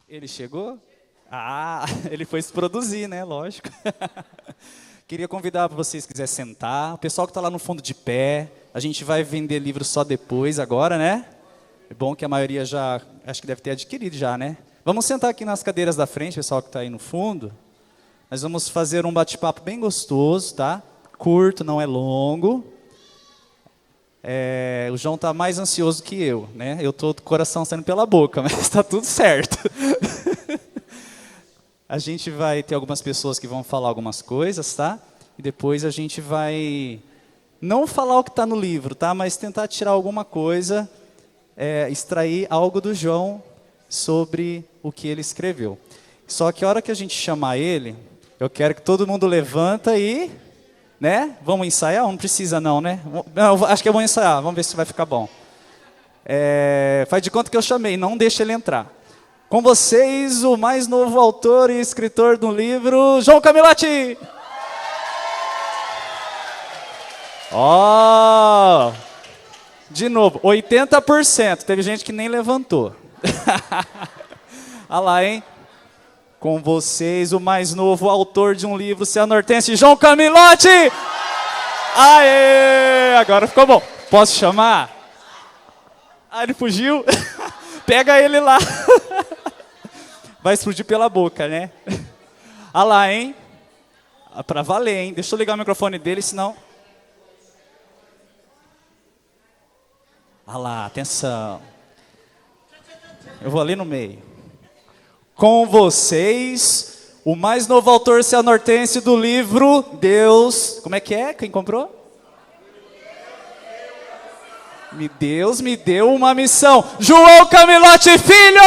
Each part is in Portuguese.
Ele chegou? Ah, ele foi se produzir, né? Lógico. Queria convidar para vocês que quiserem sentar. O pessoal que está lá no fundo de pé. A gente vai vender livro só depois, agora, né? É bom que a maioria já, acho que deve ter adquirido já, né? Vamos sentar aqui nas cadeiras da frente, pessoal que está aí no fundo. Nós vamos fazer um bate-papo bem gostoso, tá? Curto, não é longo. O João está mais ansioso que eu, né? Eu estou com o coração saindo pela boca, mas está tudo certo. A gente vai ter algumas pessoas que vão falar algumas coisas, tá? E depois a gente vai não falar o que está no livro, tá? Mas tentar tirar alguma coisa, extrair algo do João sobre o que ele escreveu. Só que a hora que a gente chamar ele, eu quero que todo mundo levanta e, né? Vamos ensaiar? Não precisa não, né? Não, acho que eu vou ensaiar, vamos ver se vai ficar bom. Faz de conta que eu chamei, não deixa ele entrar. Com vocês, o mais novo autor e escritor do livro, João Camilotti. Ó, de novo, 80%. Teve gente que nem levantou. Olha lá, hein? Com vocês, o mais novo autor de um livro cianortense, João Camilotti. Aê! Agora ficou bom. Posso chamar? Ah, ele fugiu? Pega ele lá. Vai explodir pela boca, né? Olha lá, hein? Pra valer, hein? Deixa eu ligar o microfone dele, senão... Olha lá, atenção. Eu vou ali no meio. Com vocês, o mais novo autor cianortense do livro Deus... Como é que é? Quem comprou? Deus me deu uma missão. João Camilotti Filho!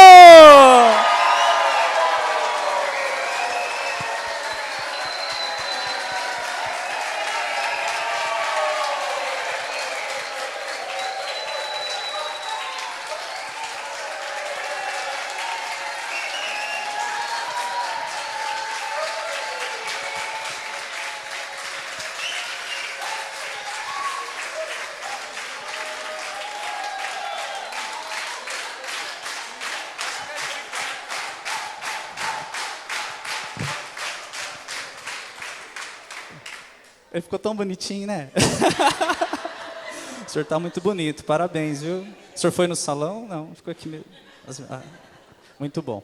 Ele ficou tão bonitinho, né? O senhor está muito bonito, parabéns, viu? O senhor foi no salão? Não, ficou aqui mesmo. Muito bom.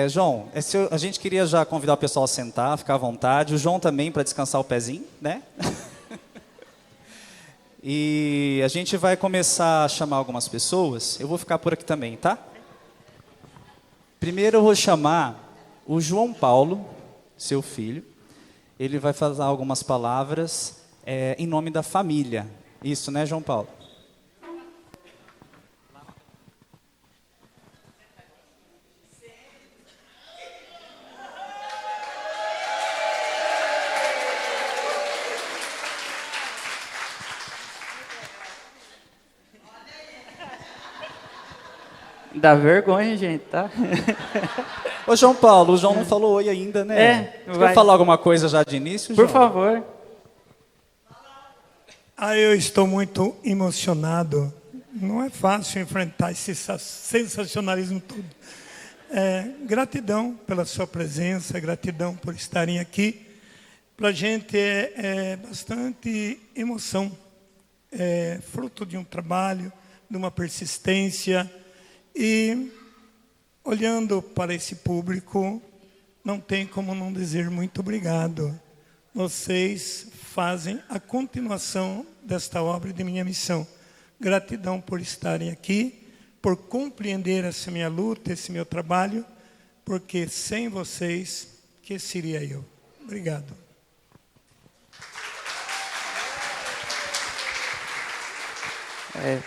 João, a gente queria já convidar o pessoal a sentar, ficar à vontade. O João também, para descansar o pezinho, né? E a gente vai começar a chamar algumas pessoas. Eu vou ficar por aqui também, tá? Primeiro eu vou chamar o João Paulo, seu filho. Ele vai falar algumas palavras em nome da família. Isso, né, João Paulo? Dá vergonha, gente, tá? Ô, João Paulo, o João não falou oi ainda, né? Quer falar alguma coisa já de início, João? Por favor. Eu estou muito emocionado. Não é fácil enfrentar esse sensacionalismo todo. Gratidão pela sua presença, gratidão por estarem aqui. Para a gente é bastante emoção. É fruto de um trabalho, de uma persistência. E, olhando para esse público, não tem como não dizer muito obrigado. Vocês fazem a continuação desta obra de minha missão. Gratidão por estarem aqui, por compreender essa minha luta, esse meu trabalho, porque sem vocês, que seria eu? Obrigado.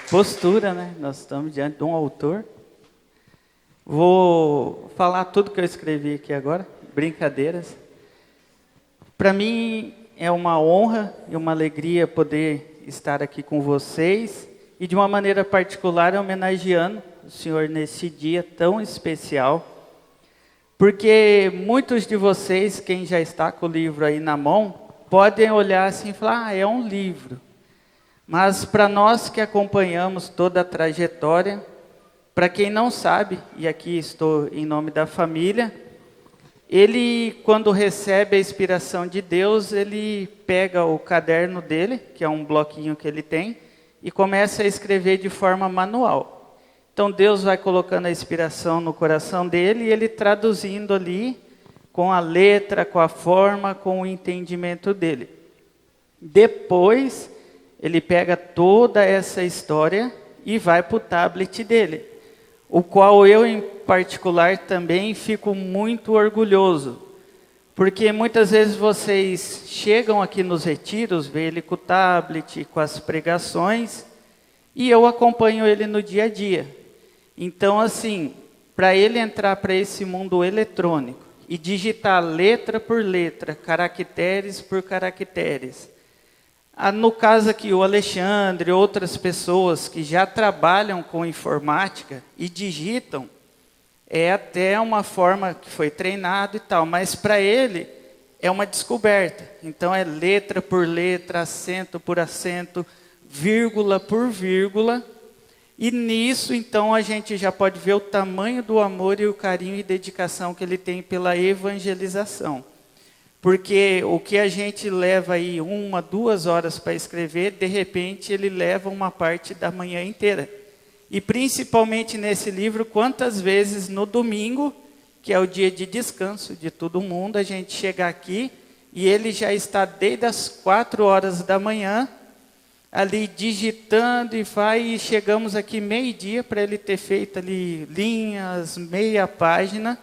Postura, né? Nós estamos diante de um autor. Vou falar tudo que eu escrevi aqui agora, brincadeiras. Para mim é uma honra e uma alegria poder estar aqui com vocês e de uma maneira particular homenageando o senhor nesse dia tão especial, porque muitos de vocês, quem já está com o livro aí na mão, podem olhar assim e falar, é um livro. Mas para nós que acompanhamos toda a trajetória, Para quem não sabe, e aqui estou em nome da família, ele, quando recebe a inspiração de Deus, ele pega o caderno dele, que é um bloquinho que ele tem, e começa a escrever de forma manual. Então Deus vai colocando a inspiração no coração dele e ele traduzindo ali com a letra, com a forma, com o entendimento dele. Depois, ele pega toda essa história e vai para o tablet dele, o qual eu, em particular, também fico muito orgulhoso, porque muitas vezes vocês chegam aqui nos retiros, vê ele com o tablet, com as pregações, e eu acompanho ele no dia a dia. Então, assim, para ele entrar para esse mundo eletrônico e digitar letra por letra, caracteres por caracteres, no caso aqui, o Alexandre, outras pessoas que já trabalham com informática e digitam, é até uma forma que foi treinado e tal, mas para ele é uma descoberta. Então é letra por letra, acento por acento, vírgula por vírgula, e nisso então a gente já pode ver o tamanho do amor e o carinho e dedicação que ele tem pela evangelização. Porque o que a gente leva aí 1, 2 horas para escrever, de repente ele leva uma parte da manhã inteira. E principalmente nesse livro, quantas vezes no domingo, que é o dia de descanso de todo mundo, a gente chega aqui e ele já está desde as 4 horas da manhã, ali digitando e chegamos aqui meio-dia para ele ter feito ali linhas, meia página.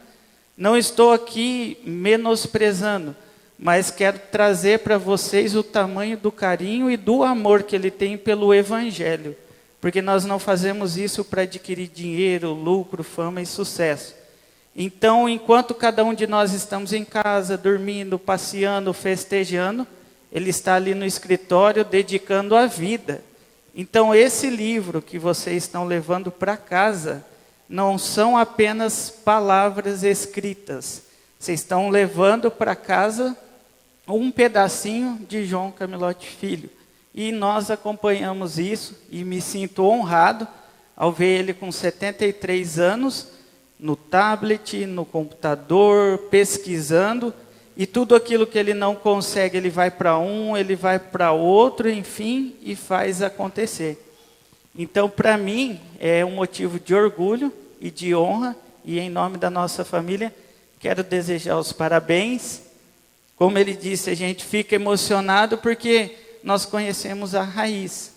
Não estou aqui menosprezando, mas quero trazer para vocês o tamanho do carinho e do amor que ele tem pelo Evangelho. Porque nós não fazemos isso para adquirir dinheiro, lucro, fama e sucesso. Então, enquanto cada um de nós estamos em casa, dormindo, passeando, festejando, ele está ali no escritório dedicando a vida. Então, esse livro que vocês estão levando para casa não são apenas palavras escritas. Vocês estão levando para casa um pedacinho de João Camilote Filho. E nós acompanhamos isso e me sinto honrado ao ver ele com 73 anos, no tablet, no computador, pesquisando, e tudo aquilo que ele não consegue, ele vai para um, ele vai para outro, enfim, e faz acontecer. Então, para mim, é um motivo de orgulho e de honra, e em nome da nossa família, quero desejar os parabéns. Como ele disse, a gente fica emocionado porque nós conhecemos a raiz.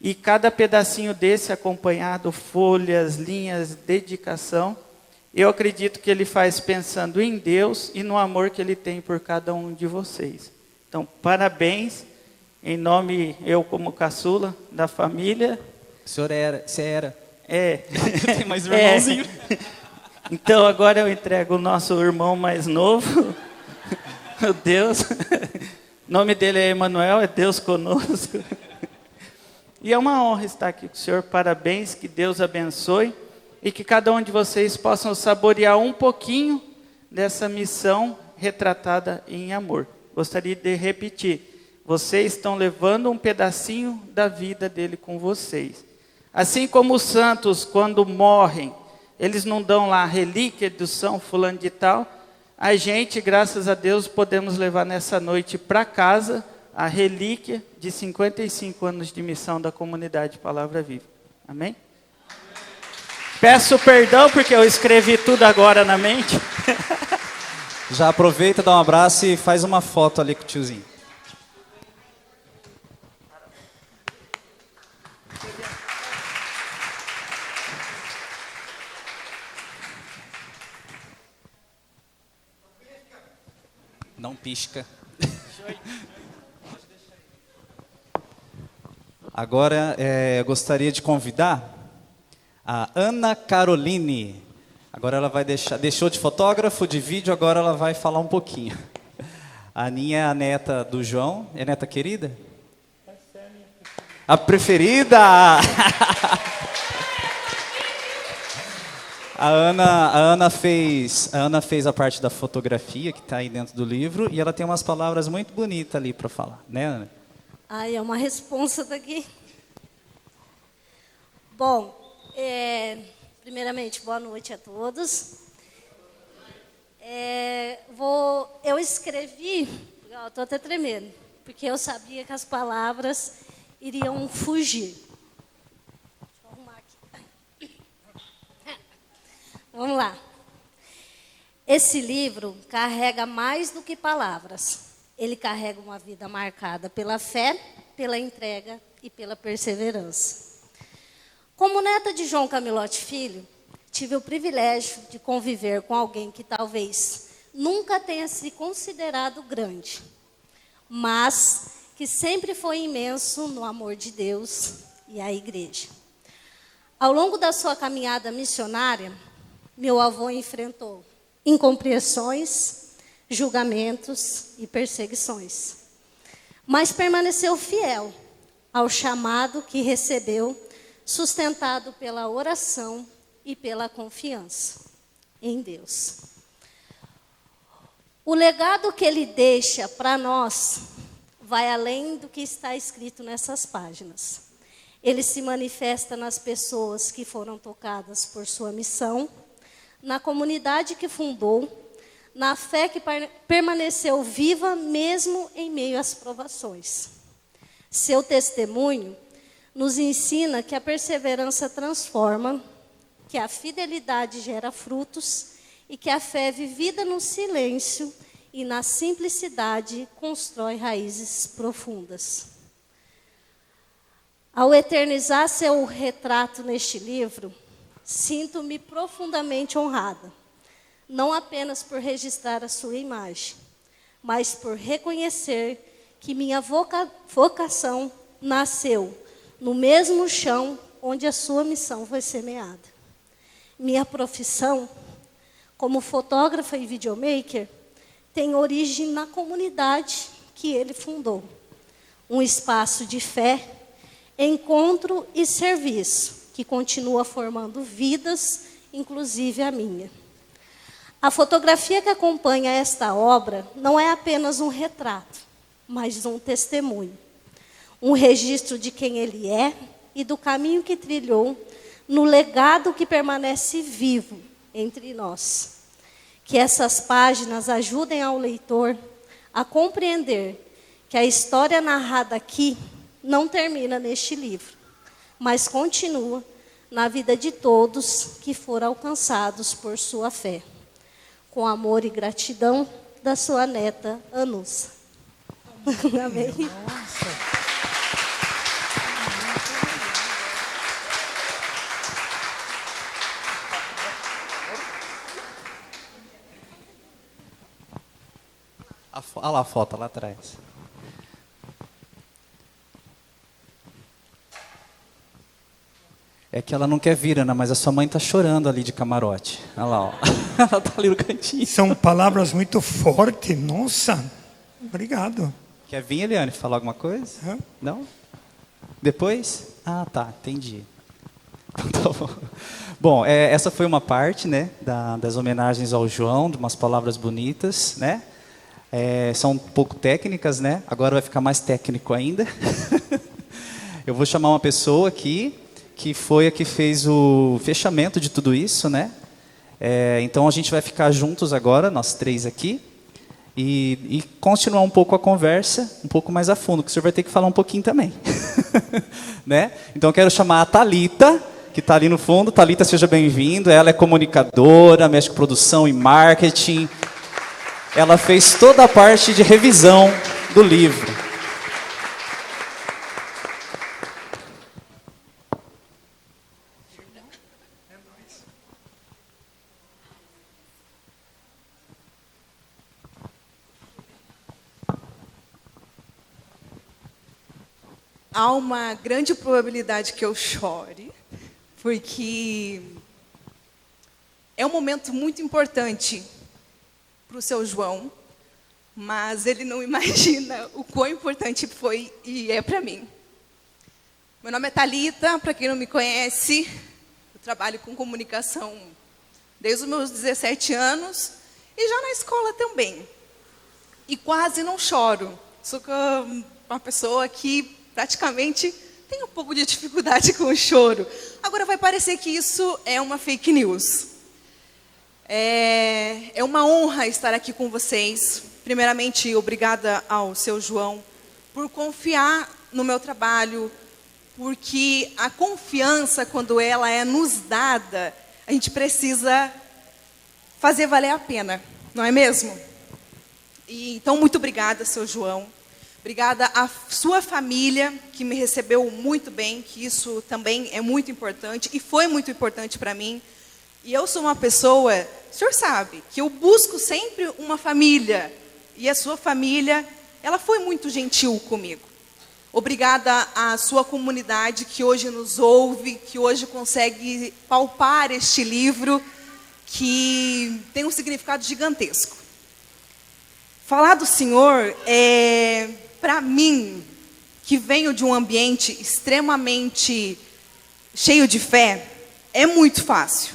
E cada pedacinho desse acompanhado, folhas, linhas, dedicação, eu acredito que ele faz pensando em Deus e no amor que ele tem por cada um de vocês. Então, parabéns, em nome, eu como caçula da família. Você era. É. Tem mais um irmãozinho. Então, agora eu entrego o nosso irmão mais novo. Meu Deus, o nome dele é Emanuel, é Deus conosco. E é uma honra estar aqui com o senhor, parabéns, que Deus abençoe e que cada um de vocês possam saborear um pouquinho dessa missão retratada em amor. Gostaria de repetir, vocês estão levando um pedacinho da vida dele com vocês. Assim como os santos, quando morrem, eles não dão lá a relíquia do São Fulano de Tal. A gente, graças a Deus, podemos levar nessa noite para casa a relíquia de 55 anos de missão da comunidade Palavra Viva. Amém? Peço perdão porque eu escrevi tudo agora na mente. Já aproveita, dá um abraço e faz uma foto ali com o tiozinho. Não pisca. Agora, eu gostaria de convidar a Ana Caroline. Agora ela vai deixou de fotógrafo, de vídeo, agora ela vai falar um pouquinho. A Aninha é a neta do João. É neta querida? A preferida! A Ana fez a parte da fotografia, que está aí dentro do livro, e ela tem umas palavras muito bonitas ali para falar, né, Ana? Ai, é uma responsa daqui. Bom, Primeiramente, boa noite a todos. Eu escrevi, estou até tremendo, porque eu sabia que as palavras iriam fugir. Deixa eu arrumar aqui. Vamos lá. Esse livro carrega mais do que palavras. Ele carrega uma vida marcada pela fé, pela entrega e pela perseverança. Como neta de João Camilote Filho, tive o privilégio de conviver com alguém que talvez nunca tenha se considerado grande, mas que sempre foi imenso no amor de Deus e a igreja. Ao longo da sua caminhada missionária, meu avô enfrentou incompreensões, julgamentos e perseguições, mas permaneceu fiel ao chamado que recebeu, sustentado pela oração e pela confiança em Deus. O legado que ele deixa para nós vai além do que está escrito nessas páginas. Ele se manifesta nas pessoas que foram tocadas por sua missão, na comunidade que fundou, na fé que permaneceu viva mesmo em meio às provações. Seu testemunho nos ensina que a perseverança transforma, que a fidelidade gera frutos e que a fé vivida no silêncio e na simplicidade constrói raízes profundas. Ao eternizar seu retrato neste livro, sinto-me profundamente honrada, não apenas por registrar a sua imagem, mas por reconhecer que minha vocação nasceu no mesmo chão onde a sua missão foi semeada. Minha profissão, como fotógrafa e videomaker, tem origem na comunidade que ele fundou. Um espaço de fé, encontro e serviço, que continua formando vidas, inclusive a minha. A fotografia que acompanha esta obra não é apenas um retrato, mas um testemunho. Um registro de quem ele é e do caminho que trilhou, no legado que permanece vivo entre nós. Que essas páginas ajudem ao leitor a compreender que a história narrada aqui não termina neste livro, mas continua na vida de todos que foram alcançados por sua fé. Com amor e gratidão da sua neta, Anusa. Amém. Olha lá a foto lá atrás. É que ela não quer vir, Ana, mas a sua mãe está chorando ali de camarote. Olha lá, ó. Ela está ali no cantinho. São palavras muito fortes, nossa. Obrigado. Quer vir, Eliane, falar alguma coisa? Hã? Não? Depois? Ah, tá, entendi. Então, tá bom. Bom, essa foi uma parte, né, das homenagens ao João, de umas palavras bonitas, né? São um pouco técnicas, né? Agora vai ficar mais técnico ainda. Eu vou chamar uma pessoa aqui, que foi a que fez o fechamento de tudo isso, né? Então a gente vai ficar juntos agora, nós três aqui, e continuar um pouco a conversa, um pouco mais a fundo, que o senhor vai ter que falar um pouquinho também. Né? Então eu quero chamar a Thalita, que está ali no fundo. Thalita, seja bem-vinda. Ela é comunicadora, mexe com produção e marketing. Ela fez toda a parte de revisão do livro. Há uma grande probabilidade que eu chore, porque é um momento muito importante para o seu João, mas ele não imagina o quão importante foi e é para mim. Meu nome é Thalita, para quem não me conhece, eu trabalho com comunicação desde os meus 17 anos e já na escola também. E quase não choro. Sou uma pessoa que praticamente tem um pouco de dificuldade com o choro. Agora vai parecer que isso é uma fake news. É uma honra estar aqui com vocês. Primeiramente, obrigada ao seu João por confiar no meu trabalho, porque a confiança, quando ela é nos dada, a gente precisa fazer valer a pena, não é mesmo? Então, muito obrigada, seu João. Obrigada à sua família, que me recebeu muito bem, que isso também é muito importante, e foi muito importante para mim. E eu sou uma pessoa, o senhor sabe, que eu busco sempre uma família, e a sua família, ela foi muito gentil comigo. Obrigada à sua comunidade que hoje nos ouve, que hoje consegue palpar este livro, que tem um significado gigantesco. Falar do Senhor para mim, que venho de um ambiente extremamente cheio de fé, é muito fácil.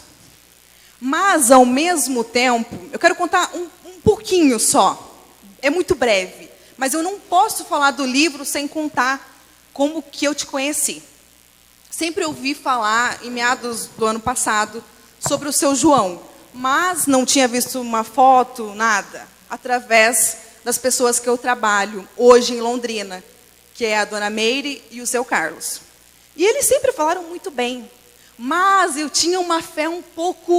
Mas, ao mesmo tempo, eu quero contar um pouquinho só. É muito breve. Mas eu não posso falar do livro sem contar como que eu te conheci. Sempre ouvi falar, em meados do ano passado, sobre o seu João. Mas não tinha visto uma foto, nada. Através das pessoas que eu trabalho hoje em Londrina, que é a dona Meire e o seu Carlos. E eles sempre falaram muito bem, mas eu tinha uma fé um pouco...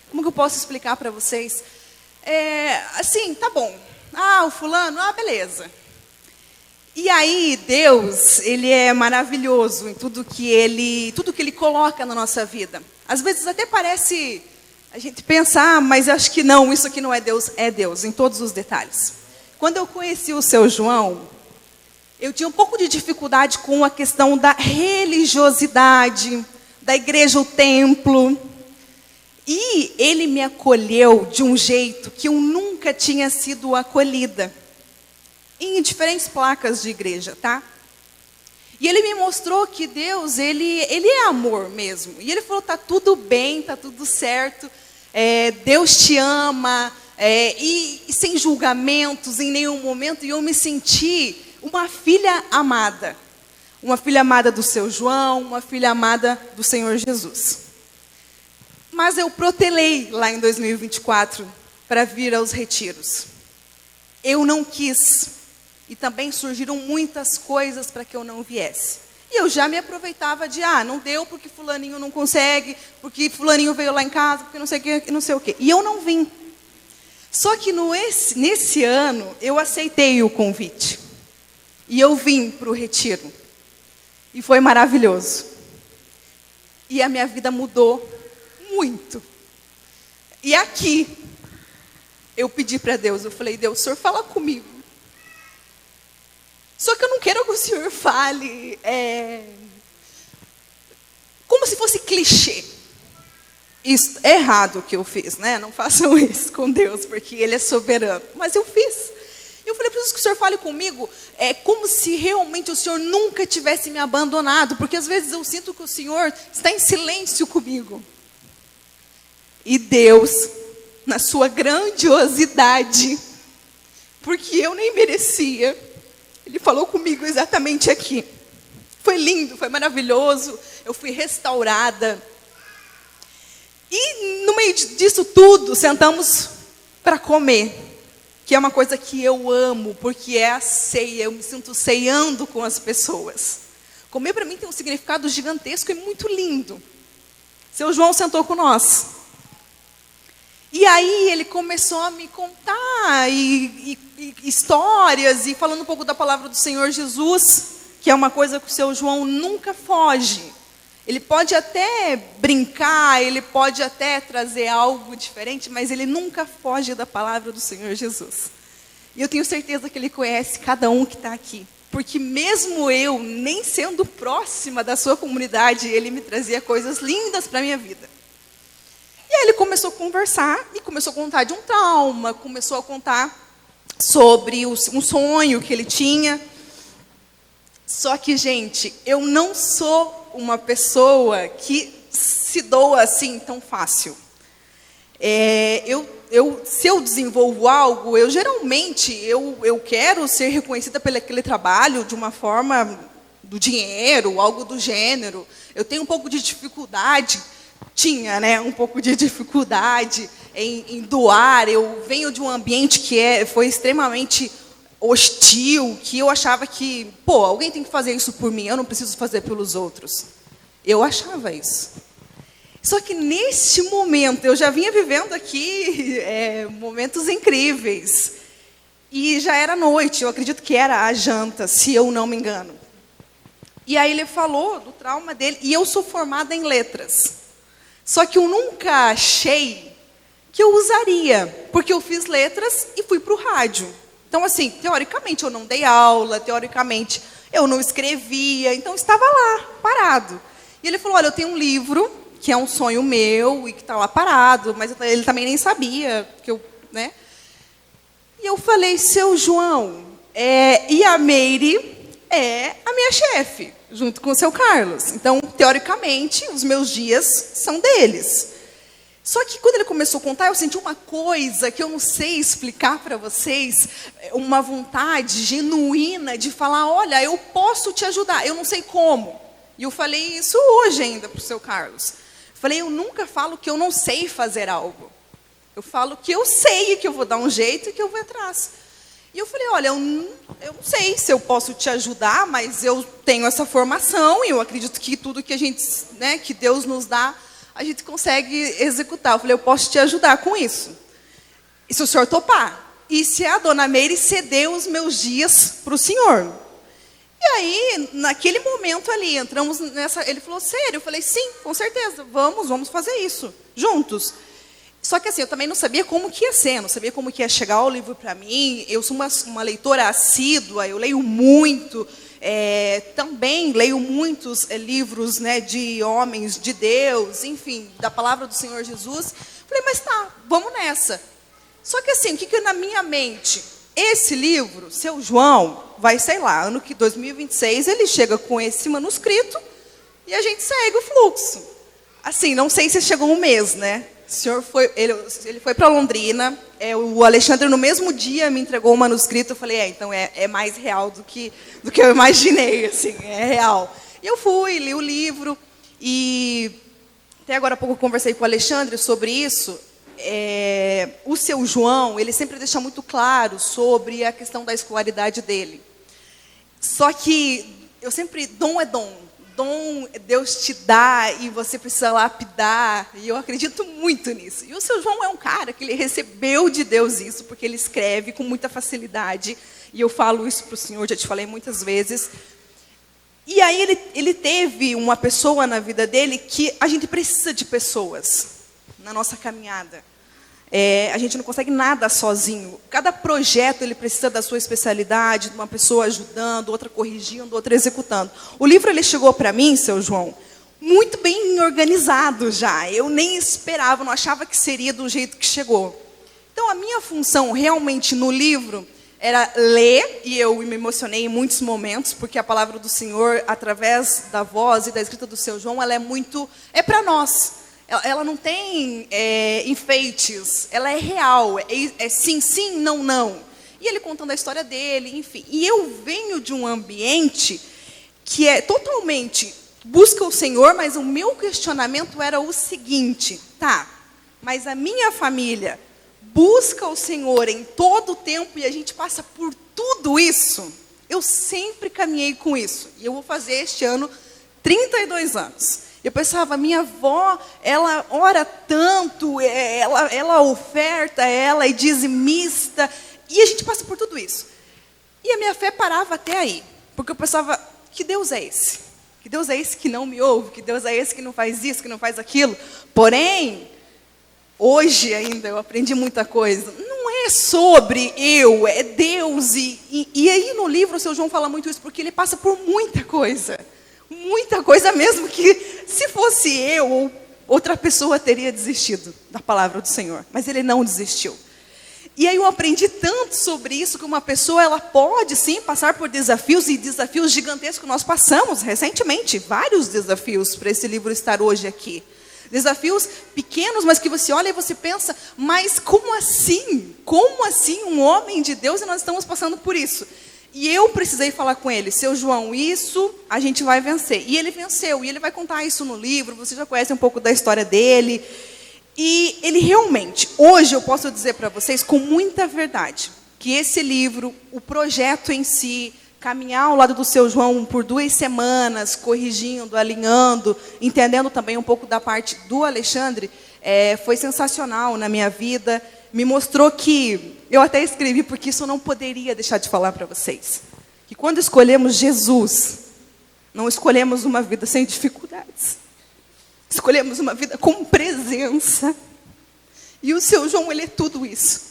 Como que eu posso explicar para vocês? Assim, tá bom. O fulano, beleza. E aí, Deus, Ele é maravilhoso em tudo que Ele coloca na nossa vida. Às vezes até parece... A gente pensa, mas acho que não, isso aqui não é Deus, em todos os detalhes. Quando eu conheci o seu João, eu tinha um pouco de dificuldade com a questão da religiosidade, da igreja, o templo. E ele me acolheu de um jeito que eu nunca tinha sido acolhida. Em diferentes placas de igreja, tá? E ele me mostrou que Deus, ele é amor mesmo. E ele falou, tá tudo bem, tá tudo certo. Deus te ama, e sem julgamentos em nenhum momento. E eu me senti uma filha amada. Uma filha amada do seu João, uma filha amada do Senhor Jesus. Mas eu protelei lá em 2024 para vir aos retiros. Eu não quis. E também surgiram muitas coisas para que eu não viesse. E eu já me aproveitava de, não deu porque fulaninho não consegue, porque fulaninho veio lá em casa, porque não sei o quê. E eu não vim. Só que nesse ano, eu aceitei o convite. E eu vim para o retiro. E foi maravilhoso. E a minha vida mudou muito. E aqui, eu pedi para Deus, eu falei, Deus, o Senhor fala comigo. Só que eu não quero que o Senhor fale como se fosse clichê. Isso é errado o que eu fiz, né? Não façam isso com Deus, porque Ele é soberano. Mas eu fiz. Eu falei, preciso que o Senhor fale comigo. É como se realmente o Senhor nunca tivesse me abandonado. Porque às vezes eu sinto que o Senhor está em silêncio comigo. E Deus, na sua grandiosidade, porque eu nem merecia, Ele falou comigo exatamente aqui. Foi lindo, foi maravilhoso. Eu fui restaurada. E no meio disso tudo, sentamos para comer. Que é uma coisa que eu amo, porque é a ceia. Eu me sinto ceando com as pessoas. Comer para mim tem um significado gigantesco e muito lindo. Seu João sentou com nós. E aí ele começou a me contar histórias e falando um pouco da palavra do Senhor Jesus, que é uma coisa que o seu João nunca foge. Ele pode até brincar, ele pode até trazer algo diferente, mas ele nunca foge da palavra do Senhor Jesus. E eu tenho certeza que ele conhece cada um que está aqui. Porque mesmo eu, nem sendo próxima da sua comunidade, ele me trazia coisas lindas para a minha vida. E aí ele começou a conversar e começou a contar de um trauma, começou a contar sobre um sonho que ele tinha. Só que, gente, eu não sou uma pessoa que se doa assim tão fácil. Se eu desenvolvo algo, eu geralmente quero ser reconhecida pelo aquele trabalho de uma forma do dinheiro, algo do gênero. Eu tenho um pouco de dificuldade, tinha, né, um pouco de dificuldade em doar. Eu venho de um ambiente que foi extremamente hostil, que eu achava que, pô, alguém tem que fazer isso por mim, eu não preciso fazer pelos outros. Eu achava isso. Só que neste momento, eu já vinha vivendo aqui momentos incríveis. E já era noite, eu acredito que era a janta, se eu não me engano. E aí ele falou do trauma dele, e eu sou formada em letras. Só que eu nunca achei que eu usaria, porque eu fiz letras e fui para o rádio. Então, assim, teoricamente eu não dei aula, teoricamente eu não escrevia, então estava lá, parado. E ele falou, olha, eu tenho um livro, que é um sonho meu, e que está lá parado, mas ele também nem sabia, que eu, né? E eu falei, seu João, e a Meire é a minha chefe, junto com o seu Carlos. Então, teoricamente, os meus dias são deles. Só que quando ele começou a contar, eu senti uma coisa que eu não sei explicar para vocês, uma vontade genuína de falar, olha, eu posso te ajudar, eu não sei como. E eu falei isso hoje ainda para o seu Carlos. Eu falei, eu nunca falo que eu não sei fazer algo. Eu falo que eu sei, que eu vou dar um jeito e que eu vou atrás. E eu falei, olha, eu não sei se eu posso te ajudar, mas eu tenho essa formação e eu acredito que tudo que a gente, né, que Deus nos dá, a gente consegue executar. Eu falei, eu posso te ajudar com isso. E se o senhor topar? E se a dona Meire ceder os meus dias para o senhor? E aí, naquele momento ali, entramos nessa... Ele falou, sério? Eu falei, sim, com certeza, vamos fazer isso, juntos. Só que assim, eu também não sabia como que ia ser, não sabia como que ia chegar o livro para mim. Eu sou uma leitora assídua, eu leio muito, também leio muitos livros, né, de homens de Deus, enfim, da palavra do Senhor Jesus. Falei, mas tá, vamos nessa. Só que assim, o que na minha mente? Esse livro, seu João, vai, sei lá, ano que 2026, ele chega com esse manuscrito e a gente segue o fluxo. Assim, não sei se chegou um mês, né? O senhor ele foi para Londrina, o Alexandre no mesmo dia me entregou o manuscrito, eu falei, então é mais real do que eu imaginei, assim, é real. E eu fui, li o livro, e até agora há pouco eu conversei com o Alexandre sobre isso. O seu João, ele sempre deixa muito claro sobre a questão da escolaridade dele. Só que eu sempre, dom é dom. Dom Deus te dá e você precisa lapidar, e eu acredito muito nisso. E o seu João é um cara que ele recebeu de Deus isso, porque ele escreve com muita facilidade, e eu falo isso para o senhor, já te falei muitas vezes. E aí ele teve uma pessoa na vida dele que a gente precisa de pessoas na nossa caminhada. A gente não consegue nada sozinho. Cada projeto ele precisa da sua especialidade, de uma pessoa ajudando, outra corrigindo, outra executando. O livro ele chegou para mim, seu João, muito bem organizado já. Eu nem esperava, não achava que seria do jeito que chegou. Então a minha função realmente no livro era ler, e eu me emocionei em muitos momentos, porque a palavra do Senhor, através da voz e da escrita do seu João, ela é para nós. Ela não tem enfeites, ela é real, é sim, sim, não, não. E ele contando a história dele, enfim. E eu venho de um ambiente que é totalmente busca o Senhor, mas o meu questionamento era o seguinte, tá, mas a minha família busca o Senhor em todo o tempo e a gente passa por tudo isso? Eu sempre caminhei com isso. E eu vou fazer este ano 32 anos. Eu pensava, minha avó, ela ora tanto, ela oferta, ela é dizimista, e a gente passa por tudo isso. E a minha fé parava até aí, porque eu pensava, que Deus é esse? Que Deus é esse que não me ouve? Que Deus é esse que não faz isso, que não faz aquilo? Porém, hoje ainda eu aprendi muita coisa. Não é sobre eu, é Deus. E aí no livro o seu João fala muito isso, porque ele passa por muita coisa. Muita coisa mesmo que, se fosse eu ou outra pessoa, teria desistido da palavra do Senhor. Mas ele não desistiu. E aí eu aprendi tanto sobre isso, que uma pessoa ela pode sim passar por desafios, e desafios gigantescos. Nós passamos recentemente vários desafios para esse livro estar hoje aqui. Desafios pequenos, mas que você olha e você pensa, mas como assim? Como assim um homem de Deus e nós estamos passando por isso? E eu precisei falar com ele, seu João, isso a gente vai vencer. E ele venceu, e ele vai contar isso no livro, você já conhece um pouco da história dele. E ele realmente, hoje eu posso dizer para vocês com muita verdade, que esse livro, o projeto em si, caminhar ao lado do seu João por 2 semanas, corrigindo, alinhando, entendendo também um pouco da parte do Alexandre, foi sensacional na minha vida. Me mostrou que, eu até escrevi, porque isso eu não poderia deixar de falar para vocês, que quando escolhemos Jesus, não escolhemos uma vida sem dificuldades. Escolhemos uma vida com presença. E o seu João, ele é tudo isso.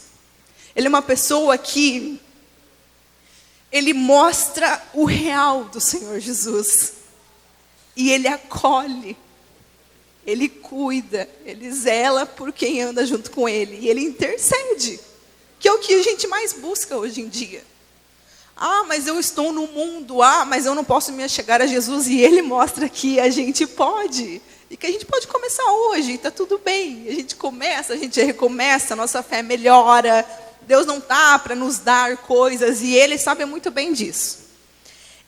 Ele é uma pessoa que ele mostra o real do Senhor Jesus. E ele acolhe. Ele cuida. Ele zela por quem anda junto com ele. E ele intercede. Que é o que a gente mais busca hoje em dia. Ah, mas eu estou no mundo. Ah, mas eu não posso me achegar a Jesus. E ele mostra que a gente pode. E que a gente pode começar hoje, está tudo bem. A gente começa, a gente recomeça, a nossa fé melhora. Deus não está para nos dar coisas e Ele sabe muito bem disso.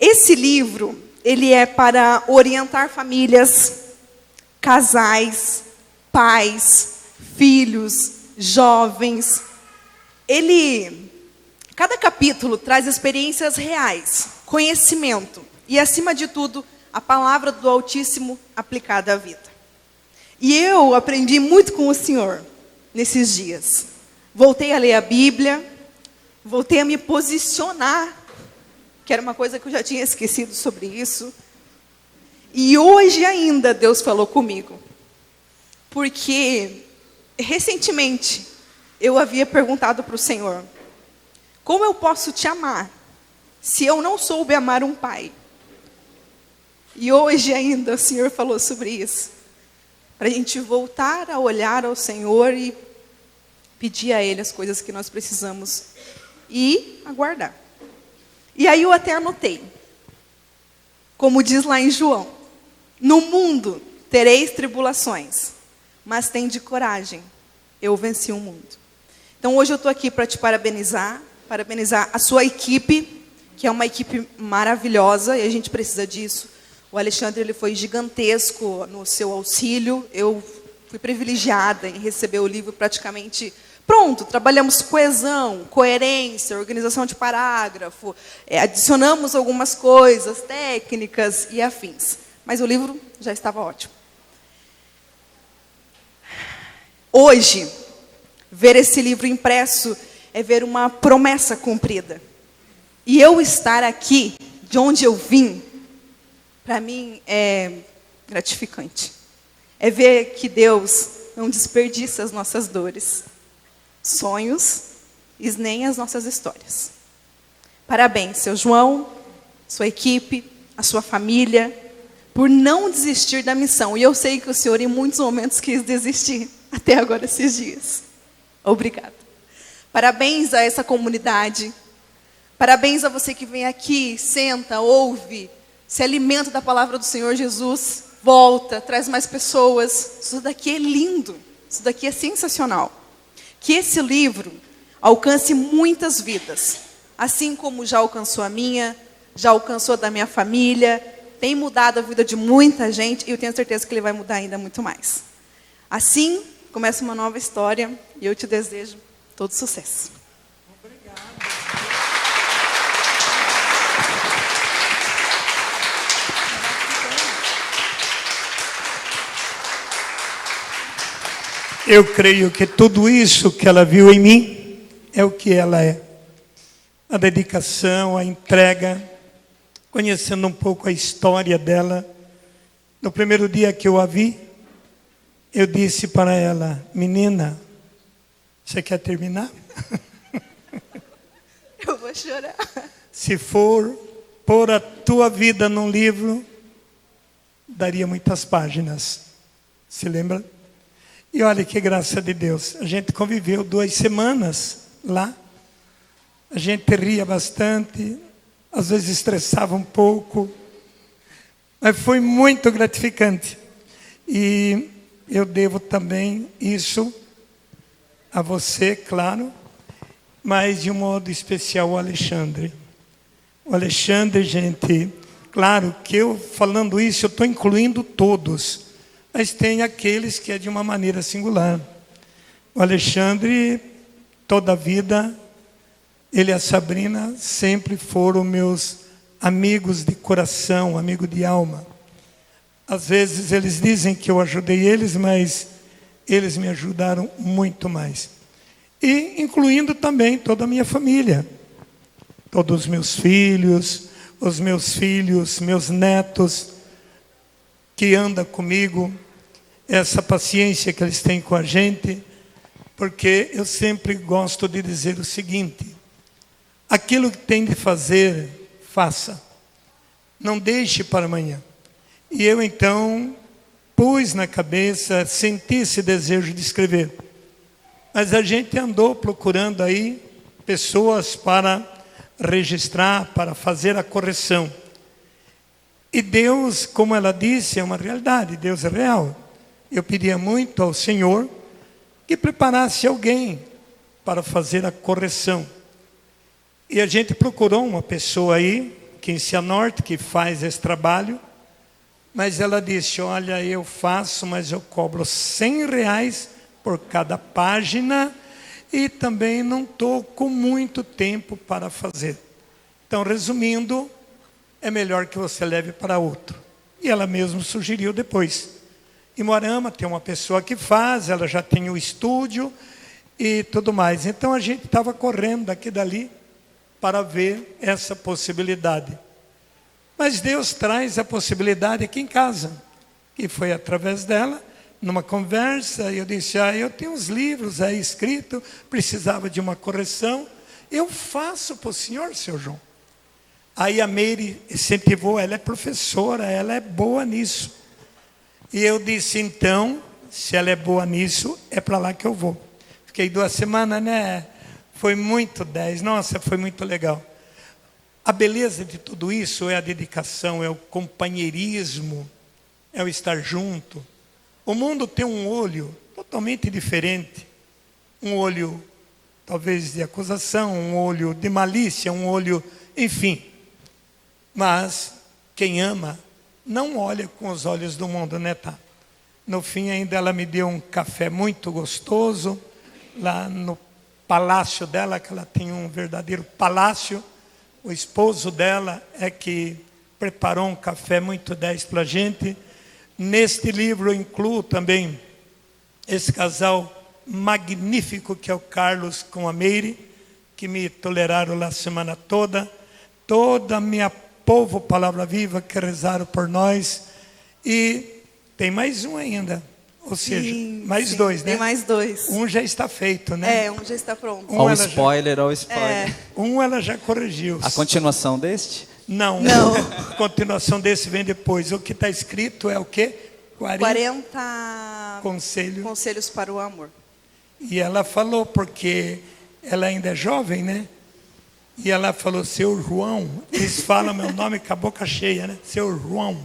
Esse livro, ele é para orientar famílias, casais, pais, filhos, jovens. Cada capítulo traz experiências reais, conhecimento e, acima de tudo, a palavra do Altíssimo aplicada à vida. E eu aprendi muito com o Senhor nesses dias. Voltei a ler a Bíblia, voltei a me posicionar, que era uma coisa que eu já tinha esquecido sobre isso. E hoje ainda Deus falou comigo. Porque recentemente eu havia perguntado para o Senhor: como eu posso te amar se eu não soube amar um pai? E hoje ainda o Senhor falou sobre isso. Para a gente voltar a olhar ao Senhor e pedir a Ele as coisas que nós precisamos. E aguardar. E aí eu até anotei. Como diz lá em João: no mundo tereis tribulações, mas tende coragem, eu venci o mundo. Então hoje eu estou aqui para te parabenizar a sua equipe, que é uma equipe maravilhosa, e a gente precisa disso. O Alexandre, ele foi gigantesco no seu auxílio. Eu fui privilegiada em receber o livro praticamente pronto. Trabalhamos coesão, coerência, organização de parágrafo, adicionamos algumas coisas, técnicas e afins. Mas o livro já estava ótimo. Hoje, ver esse livro impresso é ver uma promessa cumprida. E eu estar aqui, de onde eu vim, para mim é gratificante. É ver que Deus não desperdiça as nossas dores, sonhos e nem as nossas histórias. Parabéns, seu João, sua equipe, a sua família, por não desistir da missão. E eu sei que o Senhor em muitos momentos quis desistir, até agora esses dias. Obrigada. Parabéns a essa comunidade. Parabéns a você que vem aqui, senta, ouve, se alimenta da palavra do Senhor Jesus, volta, traz mais pessoas. Isso daqui é lindo, isso daqui é sensacional. Que esse livro alcance muitas vidas, assim como já alcançou a minha, já alcançou a da minha família, tem mudado a vida de muita gente, e eu tenho certeza que ele vai mudar ainda muito mais. Assim, começa uma nova história, e eu te desejo todo sucesso. Eu creio que tudo isso que ela viu em mim é o que ela é. A dedicação, a entrega, conhecendo um pouco a história dela. No primeiro dia que eu a vi, eu disse para ela: menina, você quer terminar? Eu vou chorar. Se for pôr a tua vida num livro, daria muitas páginas. Se lembra? E olha que graça de Deus. A gente conviveu 2 semanas lá. A gente ria bastante. Às vezes estressava um pouco. Mas foi muito gratificante. E eu devo também isso a você, claro. Mas de um modo especial ao Alexandre. O Alexandre, gente, claro que eu falando isso, eu estou incluindo todos, mas tem aqueles que é de uma maneira singular. O Alexandre, toda a vida, ele e a Sabrina sempre foram meus amigos de coração, amigo de alma. Às vezes eles dizem que eu ajudei eles, mas eles me ajudaram muito mais. E incluindo também toda a minha família. Todos os meus filhos, meus netos, que andam comigo, essa paciência que eles têm com a gente, porque eu sempre gosto de dizer o seguinte: aquilo que tem de fazer, faça. Não deixe para amanhã. E eu então pus na cabeça, senti esse desejo de escrever. Mas a gente andou procurando aí pessoas para registrar, para fazer a correção. E Deus, como ela disse, é uma realidade, Deus é real. Eu pedia muito ao Senhor que preparasse alguém para fazer a correção. E a gente procurou uma pessoa aí, que em Cianorte, que faz esse trabalho, mas ela disse: olha, eu faço, mas eu cobro R$100 por cada página e também não estou com muito tempo para fazer. Então, resumindo, é melhor que você leve para outro. E ela mesma sugeriu depois. Em Moarama tem uma pessoa que faz, ela já tem o estúdio e tudo mais. Então, a gente estava correndo daqui e dali para ver essa possibilidade. Mas Deus traz a possibilidade aqui em casa. E foi através dela, numa conversa, eu disse: eu tenho uns livros aí escritos, precisava de uma correção. Eu faço para o senhor, seu João. Aí a Meire incentivou, ela é professora, ela é boa nisso. E eu disse: então, se ela é boa nisso, é para lá que eu vou. Fiquei 2 semanas, né? Foi muito 10, nossa, foi muito legal. A beleza de tudo isso é a dedicação, é o companheirismo, é o estar junto. O mundo tem um olho totalmente diferente. Um olho, talvez, de acusação, um olho de malícia, um olho, enfim. Mas quem ama não olha com os olhos do mundo, né, tá? No fim, ainda ela me deu um café muito gostoso, lá no palácio dela, que ela tem um verdadeiro palácio. O esposo dela é que preparou um café muito 10 para a gente. Neste livro eu incluo também esse casal magnífico que é o Carlos com a Meire, que me toleraram lá a semana toda. Toda a minha povo Palavra Viva que rezaram por nós. E tem mais um ainda. Ou seja, mais 2, né? Tem mais 2. Um já está feito, né? Um já está pronto. Olha o spoiler, olha o spoiler. Um ela já corrigiu. A continuação deste? Não. A continuação desse vem depois. O que está escrito é o quê? 40 conselhos para o amor. E ela falou, porque ela ainda é jovem, né? E ela falou: seu João, eles falam meu nome com a boca cheia, né? Seu João,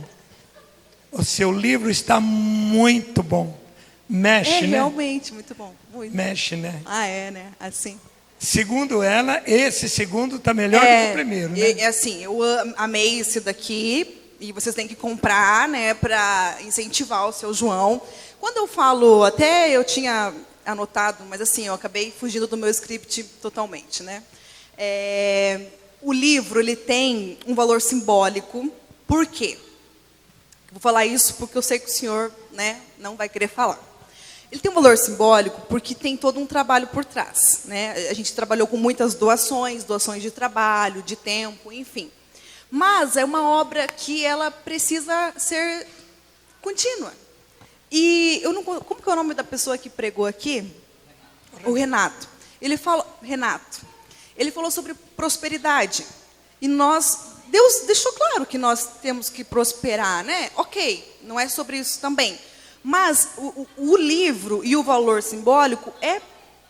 o seu livro está muito bom. Mexe, né? Realmente, muito bom. Muito. Mexe, né? Né? Assim. Segundo ela, esse segundo está melhor do que o primeiro, né? Assim, eu amei esse daqui. E vocês têm que comprar, né? Para incentivar o seu João. Quando eu falo, até eu tinha anotado, mas assim, eu acabei fugindo do meu script totalmente, né? O livro, ele tem um valor simbólico. Por quê? Vou falar isso porque eu sei que o senhor, né, não vai querer falar. Ele tem um valor simbólico porque tem todo um trabalho por trás, né? A gente trabalhou com muitas doações de trabalho, de tempo, enfim. Mas é uma obra que ela precisa ser contínua. E eu não, como que é o nome da pessoa que pregou aqui? O Renato. Ele falou sobre prosperidade. E Deus deixou claro que nós temos que prosperar, né? Ok, não é sobre isso também. Mas o livro e o valor simbólico é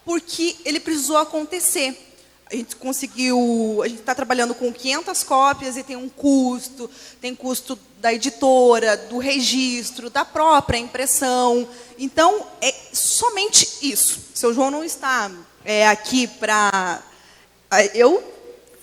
porque ele precisou acontecer. A gente está trabalhando com 500 cópias e tem custo da editora, do registro, da própria impressão. Então, é somente isso. Seu João não está aqui para... Eu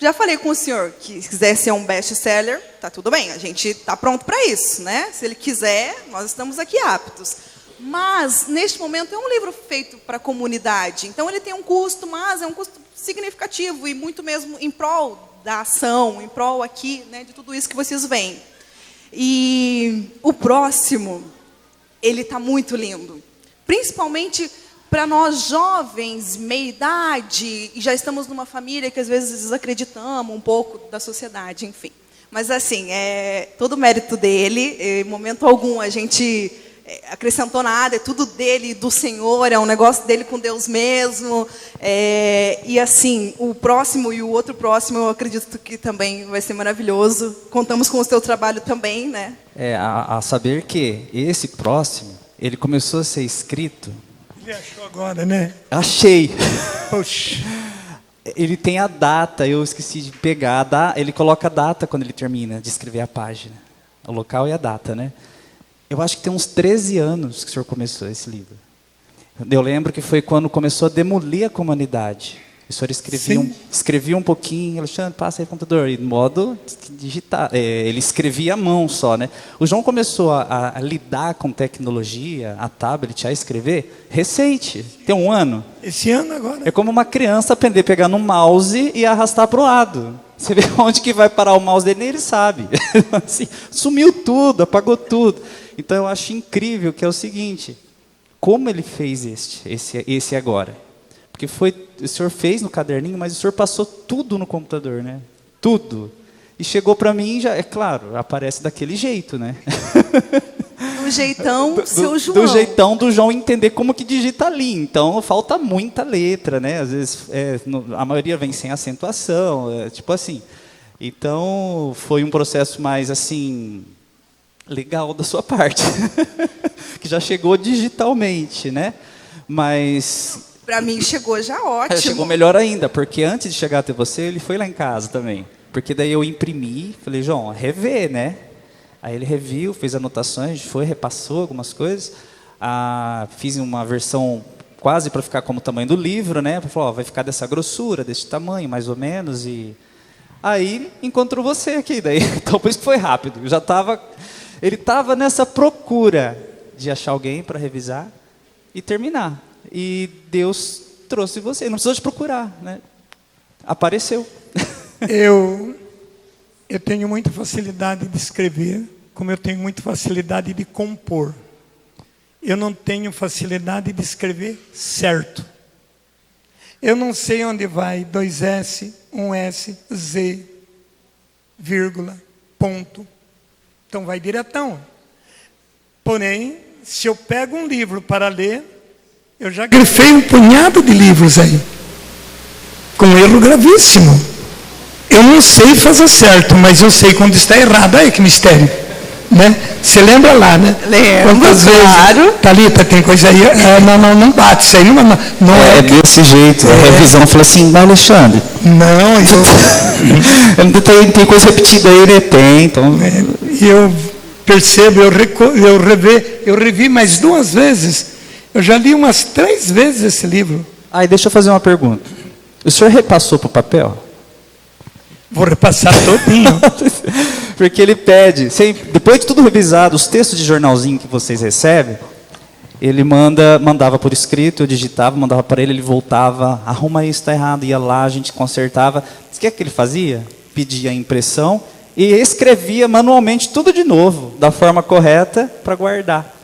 Já falei com o senhor que se quiser ser um best-seller, tá tudo bem, a gente tá pronto para isso, né? Se ele quiser, nós estamos aqui aptos. Mas, neste momento, é um livro feito para a comunidade. Então, ele tem um custo, mas é um custo significativo e muito mesmo em prol da ação, em prol aqui, né, de tudo isso que vocês veem. E o próximo, ele está muito lindo. Principalmente para nós jovens, meia-idade, e já estamos numa família que às vezes desacreditamos um pouco da sociedade, enfim. Mas assim, todo o mérito dele, em momento algum a gente acrescentou nada, é tudo dele, do Senhor, é um negócio dele com Deus mesmo. E assim, o próximo e o outro próximo, eu acredito que também vai ser maravilhoso. Contamos com o seu trabalho também, né? A saber que esse próximo, ele começou a ser escrito... Ele achou agora, né? Achei! Poxa. Ele tem a data, eu esqueci de pegar. Ele coloca a data quando ele termina de escrever a página. O local e a data, né? Eu acho que tem uns 13 anos que o senhor começou esse livro. Eu lembro que foi quando começou a demolir a comunidade. O senhor escrevia um pouquinho, Alexandre, passa aí o computador, em modo digital. Ele escrevia à mão só, né? O João começou a lidar com tecnologia, a tablet, a escrever, recente, tem 1 ano. Esse ano agora. É como uma criança aprender a pegar no mouse e arrastar para o lado. Você vê onde que vai parar o mouse dele, nem ele sabe. Assim, sumiu tudo, apagou tudo. Então eu acho incrível que é o seguinte, como ele fez esse agora? Porque o senhor fez no caderninho, mas o senhor passou tudo no computador, né? Tudo. E chegou para mim, já, é claro, aparece daquele jeito, né? Do jeitão seu João. Do jeitão do João entender como que digita ali. Então, falta muita letra, né? Às vezes, a maioria vem sem acentuação, tipo assim. Então, foi um processo mais, assim, legal da sua parte. Que já chegou digitalmente, né? Mas... Para mim chegou já ótimo. Chegou melhor ainda, porque antes de chegar até você, ele foi lá em casa também. Porque daí eu imprimi, falei, João, rever, né? Aí ele reviu, fez anotações, a gente foi, repassou algumas coisas. Fiz uma versão quase para ficar como o tamanho do livro, né? Falou, vai ficar dessa grossura, desse tamanho, mais ou menos. E aí encontrou você aqui, daí. Então por isso que foi rápido. Ele estava nessa procura de achar alguém para revisar e terminar. E Deus trouxe você, não precisou de procurar, né? Apareceu. Eu tenho muita facilidade de escrever, como eu tenho muita facilidade de compor. Eu não tenho facilidade de escrever certo. Eu não sei onde vai 2S, 1S, Z, vírgula, ponto. Então vai diretão. Porém, se eu pego um livro para ler, eu já grifei um punhado de livros aí, com erro gravíssimo. Eu não sei fazer certo, mas eu sei quando está errado. Aí que mistério, né? Você lembra lá, né? Lembro, quantas claro. vezes, Thalita, tem coisa aí, não bate, isso aí não é desse jeito, a revisão falou assim, Alexandre. Não, tem coisa repetida aí, né? Tem, então... eu percebo, eu revi mais 2 vezes. Eu já li umas 3 vezes esse livro. Deixa eu fazer uma pergunta. O senhor repassou para o papel? Vou repassar todinho. Porque ele pede, depois de tudo revisado, os textos de jornalzinho que vocês recebem, ele mandava por escrito, eu digitava, mandava para ele voltava, arruma isso, está errado, ia lá, a gente consertava. O que é que ele fazia? Pedia a impressão e escrevia manualmente tudo de novo, da forma correta, para guardar.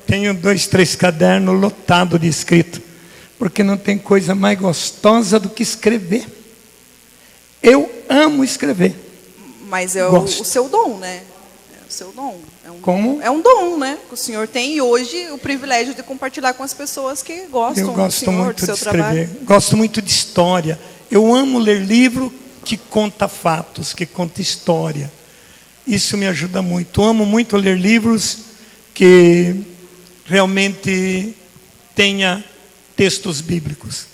Tenho 2, 3 cadernos lotados de escrito, porque não tem coisa mais gostosa do que escrever. Eu amo escrever. Mas é o seu dom, né? É o seu dom. Como? É um dom, né? Que o senhor tem e hoje o privilégio de compartilhar com as pessoas que gostam Eu gosto do senhor, muito do seu de escrever. trabalho. Gosto muito de história. Eu amo ler livro que conta fatos, que conta história. Isso me ajuda muito. Eu amo muito ler livros que realmente tenha textos bíblicos.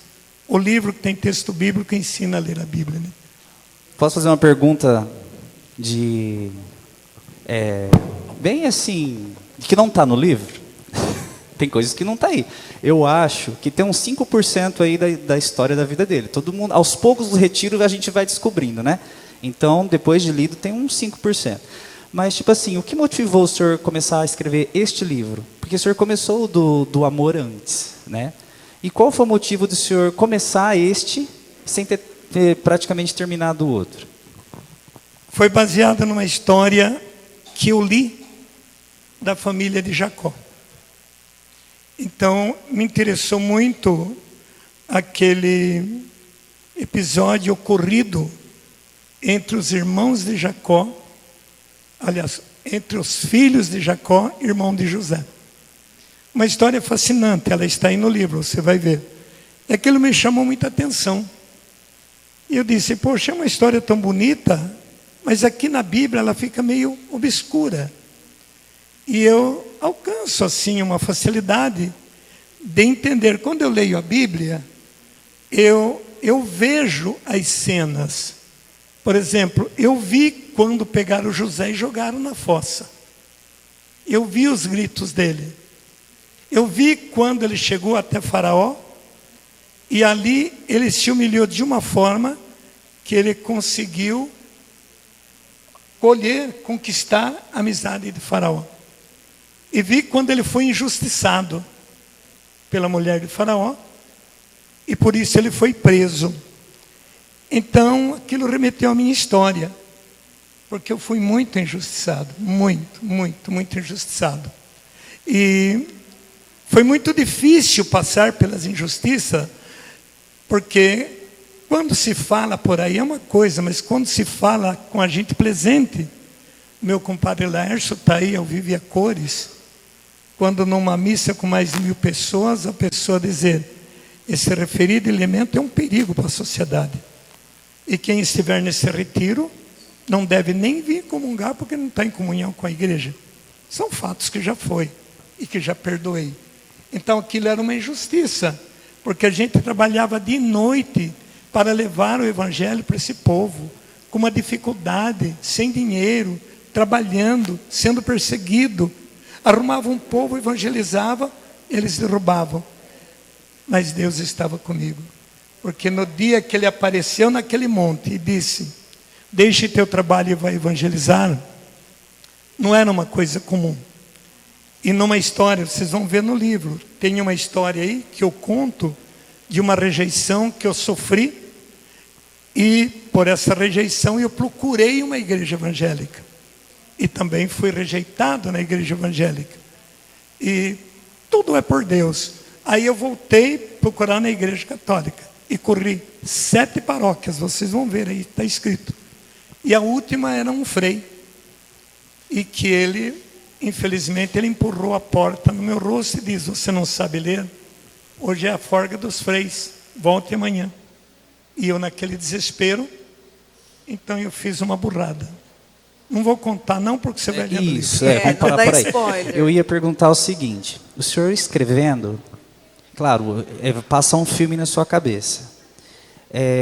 O livro que tem texto bíblico ensina a ler a Bíblia, né? Posso fazer uma pergunta bem assim, que não está no livro? Tem coisas que não está aí. Eu acho que tem uns 5% aí da história da vida dele. Todo mundo, aos poucos, do retiro a gente vai descobrindo, né? Então, depois de lido, tem uns 5%. Mas, tipo assim, o que motivou o senhor começar a escrever este livro? Porque o senhor começou do amor antes, né? E qual foi o motivo do senhor começar este sem ter praticamente terminado o outro? Foi baseado numa história que eu li da família de Jacó. Então, me interessou muito aquele episódio ocorrido entre os irmãos de Jacó, aliás, entre os filhos de Jacó, irmão de José. Uma história fascinante, ela está aí no livro, você vai ver. E aquilo me chamou muita atenção. E eu disse, poxa, é uma história tão bonita, mas aqui na Bíblia ela fica meio obscura. E eu alcanço, assim, uma facilidade de entender. Quando eu leio a Bíblia, eu vejo as cenas. Por exemplo, eu vi quando pegaram José e jogaram na fossa. Eu vi os gritos dele. Eu vi quando ele chegou até Faraó, e ali ele se humilhou de uma forma que ele conseguiu conquistar a amizade de Faraó. E vi quando ele foi injustiçado pela mulher de Faraó, e por isso ele foi preso. Então, aquilo remeteu à minha história, porque eu fui muito injustiçado, muito injustiçado. E foi muito difícil passar pelas injustiças, porque quando se fala por aí é uma coisa, mas quando se fala com a gente presente, meu compadre Laércio está aí ao vivo e a cores, quando numa missa com mais de 1000 pessoas, a pessoa dizer, esse referido elemento é um perigo para a sociedade. E quem estiver nesse retiro não deve nem vir comungar porque não está em comunhão com a igreja. São fatos que já foi e que já perdoei. Então aquilo era uma injustiça, porque a gente trabalhava de noite para levar o evangelho para esse povo, com uma dificuldade, sem dinheiro, trabalhando, sendo perseguido. Arrumava um povo, evangelizava, eles derrubavam. Mas Deus estava comigo. Porque no dia que ele apareceu naquele monte e disse, deixe teu trabalho e vai evangelizar, não era uma coisa comum. E numa história, vocês vão ver no livro, tem uma história aí que eu conto de uma rejeição que eu sofri, e por essa rejeição eu procurei uma igreja evangélica. E também fui rejeitado na igreja evangélica. E tudo é por Deus. Aí eu voltei a procurar na igreja católica. E corri 7 paróquias, vocês vão ver aí, está escrito. E a última era um frei. E que ele, infelizmente, ele empurrou a porta no meu rosto e diz, você não sabe ler? Hoje é a folga dos freis, volte amanhã. E eu naquele desespero, então eu fiz uma burrada. Não vou contar não, porque você vai lendo isso. não Vamos parar dá por aí. spoiler. Eu ia perguntar o seguinte, o senhor escrevendo, claro, passa um filme na sua cabeça.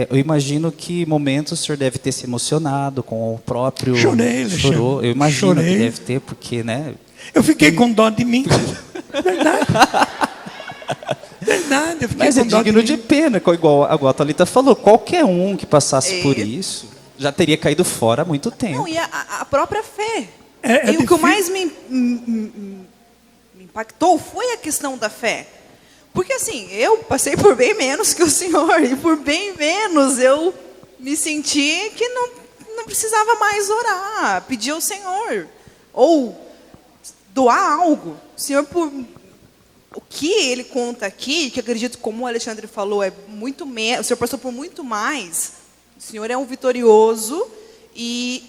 Eu imagino que momentos o senhor deve ter se emocionado com o próprio... Chorei, Alexandre. Chorou. Eu imagino Chorei. que deve ter, porque, né? Eu fiquei com dó de mim. Verdade. Verdade, eu fiquei Mas é com dó digno de de mim. pena, igual a Thalita falou. Qualquer um que passasse por isso já teria caído fora há muito tempo. Não, e a própria fé. É E o que difícil. mais me impactou foi a questão da fé. Porque assim, eu passei por bem menos que o senhor, e por bem menos eu me senti que não precisava mais orar, pedir ao Senhor, ou doar algo. O senhor, por o que ele conta aqui, que eu acredito, como o Alexandre falou, é muito menos, o senhor passou por muito mais. O senhor é um vitorioso e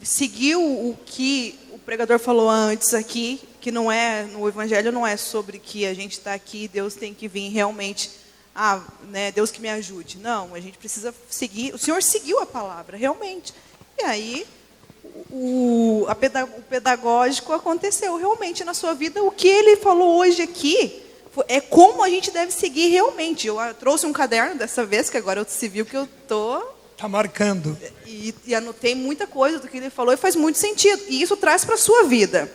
seguiu o que o pregador falou antes aqui, que não é, no Evangelho não é sobre que a gente está aqui, Deus tem que vir realmente, Deus que me ajude. Não, a gente precisa seguir, o senhor seguiu a palavra, realmente. E aí, o pedagógico aconteceu realmente na sua vida. O que ele falou hoje aqui é como a gente deve seguir realmente. Eu trouxe um caderno dessa vez, que agora você viu que eu estou... Está marcando. E anotei muita coisa do que ele falou e faz muito sentido. E isso traz para a sua vida.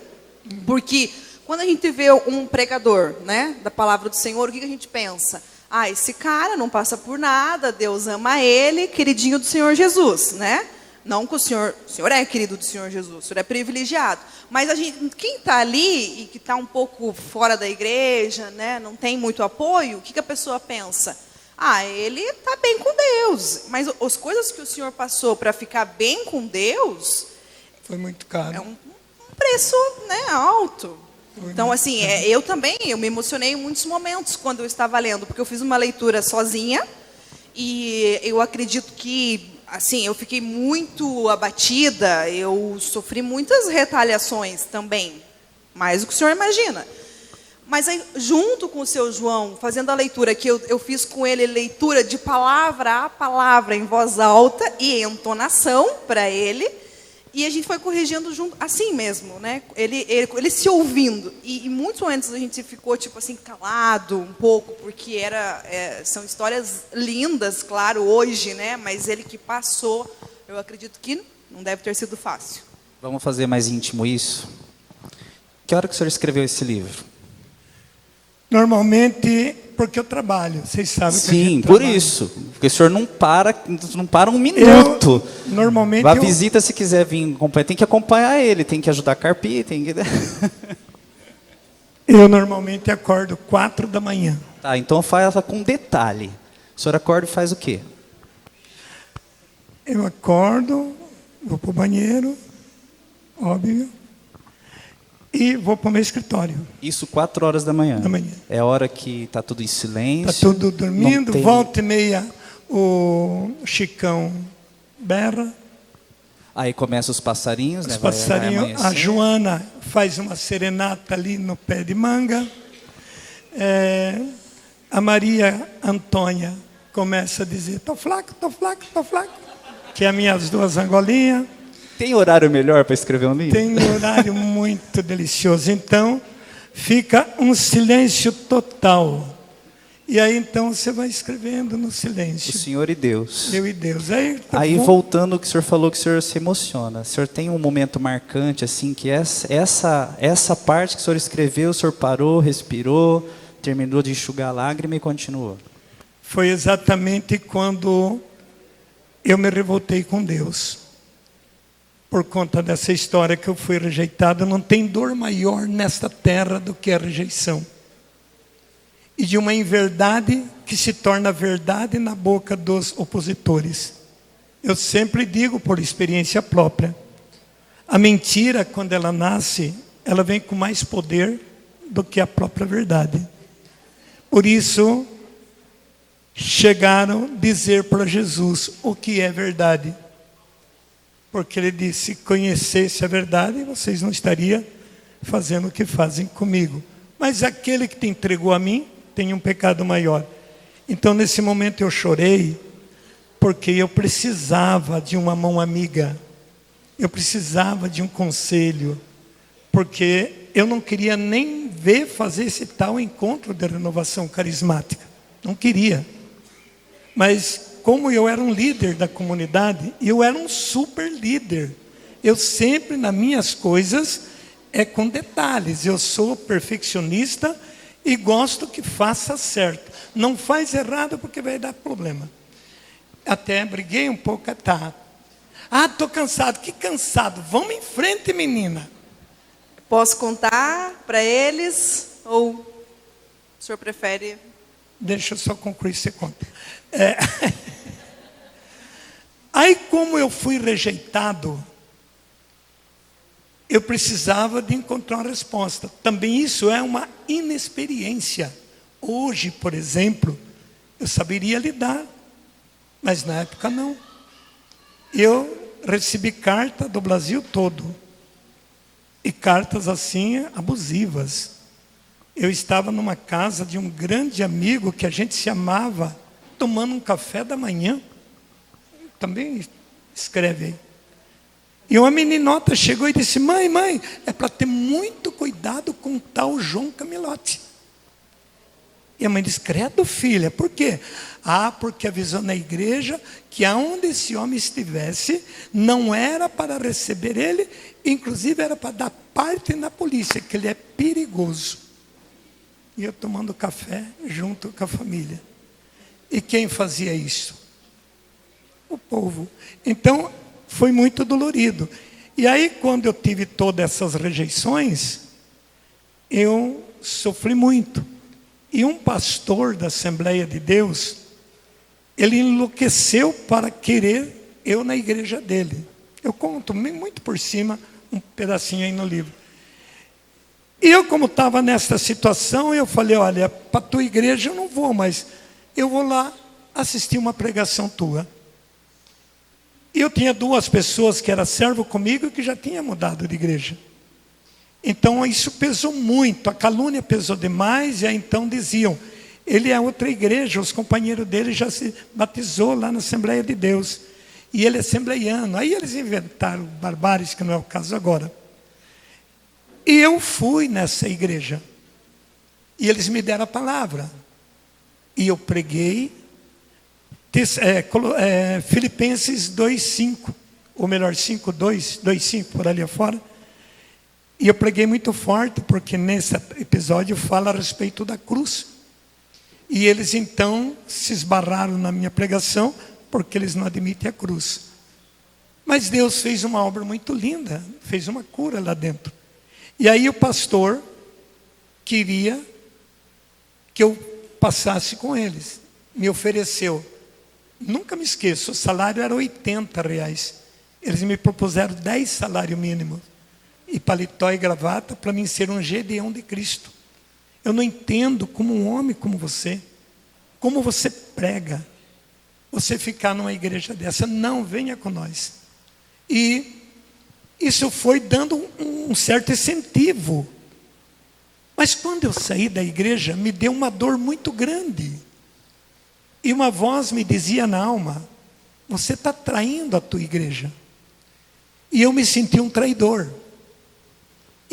Porque Quando a gente vê um pregador, né, da palavra do Senhor, o que a gente pensa? Ah, esse cara não passa por nada, Deus ama ele, queridinho do Senhor Jesus, né? Não que o senhor é querido do Senhor Jesus, o senhor é privilegiado. Mas quem está ali e que está um pouco fora da igreja, né, não tem muito apoio, o que a pessoa pensa? Ah, ele está bem com Deus. Mas as coisas que o Senhor passou para ficar bem com Deus... Foi muito caro. É um preço, né, alto. Então, assim, eu me emocionei em muitos momentos quando eu estava lendo, porque eu fiz uma leitura sozinha e eu acredito que, assim, eu fiquei muito abatida, eu sofri muitas retaliações também, mais do que o senhor imagina. Mas aí, junto com o seu João, fazendo a leitura, que eu fiz com ele leitura de palavra a palavra em voz alta e entonação para ele, e a gente foi corrigindo junto, assim mesmo, né? Ele se ouvindo. E muitos momentos a gente ficou, tipo assim, calado um pouco, porque são histórias lindas, claro, hoje, né? Mas ele que passou, eu acredito que não deve ter sido fácil. Vamos fazer mais íntimo isso? Que hora que o senhor escreveu esse livro? Normalmente, porque eu trabalho, vocês sabem que a Sim, gente por trabalha. isso. Porque o senhor não para um minuto. Normalmente Vá visita se quiser vir acompanhar. Tem que acompanhar ele, tem que ajudar a carpir, tem que... Eu normalmente acordo 4 da manhã. Tá, então faz com detalhe. O senhor acorda e faz o quê? Eu acordo, vou para o banheiro, óbvio, e vou para o meu escritório. Isso 4 horas da manhã. Da manhã. É a hora que está tudo em silêncio. Está tudo dormindo, não tem... volta e meia o Chicão berra. Aí começam os passarinhos, Os né? passarinhos, Vai a amanhecer. Joana faz uma serenata ali no pé de manga. A Maria Antônia começa a dizer, tô flaco, que é as minhas 2 angolinhas. Tem horário melhor para escrever um livro? Tem um horário muito delicioso. Então, fica um silêncio total. E aí, então, você vai escrevendo no O silêncio. Senhor e Deus. Eu e Deus. Aí, voltando ao que o senhor falou, que o senhor se emociona. O senhor tem um momento marcante, assim, que essa parte que o senhor escreveu, o senhor parou, respirou, terminou de enxugar a lágrima e continuou. Foi exatamente quando eu me revoltei com Deus. Por conta dessa história que eu fui rejeitado, não tem dor maior nesta terra do que a rejeição. E de uma inverdade que se torna verdade na boca dos opositores. Eu sempre digo por experiência própria, a mentira, quando ela nasce, ela vem com mais poder do que a própria verdade. Por isso, chegaram a dizer para Jesus o que é verdade. Porque ele disse, se conhecesse a verdade, vocês não estariam fazendo o que fazem comigo. Mas aquele que te entregou a mim, tem um pecado maior. Então, nesse momento eu chorei, porque eu precisava de uma mão amiga. Eu precisava de um conselho. Porque eu não queria nem ver fazer esse tal encontro de renovação carismática. Não queria. Mas como eu era um líder da comunidade, eu era um super líder. Eu sempre, nas minhas coisas, com detalhes. Eu sou perfeccionista e gosto que faça certo. Não faz errado porque vai dar problema. Até briguei um pouco, tá. Ah, estou cansado. Que cansado? Vamos em frente, menina. Posso contar para eles ou o senhor prefere? Deixa eu só concluir, você conta. Aí, como eu fui rejeitado, eu precisava de encontrar uma resposta. Também isso é uma inexperiência. Hoje, por exemplo, eu saberia lidar, mas na época não. Eu recebi carta do Brasil todo. E cartas assim, abusivas. Eu estava numa casa de um grande amigo que a gente se amava, tomando um café da manhã. Também escreve aí. E uma meninota chegou e disse, mãe, é para ter muito cuidado com o tal João Camilote. E a mãe disse, credo, filha, por quê? Porque avisou na igreja que aonde esse homem estivesse, não era para receber ele, inclusive era para dar parte na polícia, que ele é perigoso. E eu tomando café junto com a família. E quem fazia isso? O povo. Então, foi muito dolorido. E aí, quando eu tive todas essas rejeições, eu sofri muito. E um pastor da Assembleia de Deus, ele enlouqueceu para querer eu na igreja dele. Eu conto muito por cima, um pedacinho aí no livro. E eu, como estava nessa situação, eu falei, olha, para a tua igreja eu não vou, mas eu vou lá assistir uma pregação tua. E eu tinha 2 pessoas que eram servo comigo e que já tinham mudado de igreja. Então isso pesou muito, a calúnia pesou demais, e aí então diziam, ele é outra igreja, os companheiros dele já se batizou lá na Assembleia de Deus. E ele é assembleiano. Aí eles inventaram barbáries, que não é o caso agora. E eu fui nessa igreja. E eles me deram a palavra. E eu preguei Filipenses 2:5, ou melhor, 5:2, 2:5 por ali afora. E eu preguei muito forte, porque nesse episódio fala a respeito da cruz. E eles então se esbarraram na minha pregação, porque eles não admitem a cruz. Mas Deus fez uma obra muito linda, fez uma cura lá dentro. E aí o pastor queria que eu passasse com eles. Me ofereceu. Nunca me esqueço, o salário era R$80. Eles me propuseram 10 salários mínimos. E paletó e gravata para mim ser um Gedeão de Cristo. Eu não entendo como um homem como você, como você prega, você ficar numa igreja dessa, não venha com nós. E isso foi dando um certo incentivo. Mas quando eu saí da igreja, me deu uma dor muito grande. E uma voz me dizia na alma, você está traindo a tua igreja. E eu me senti um traidor.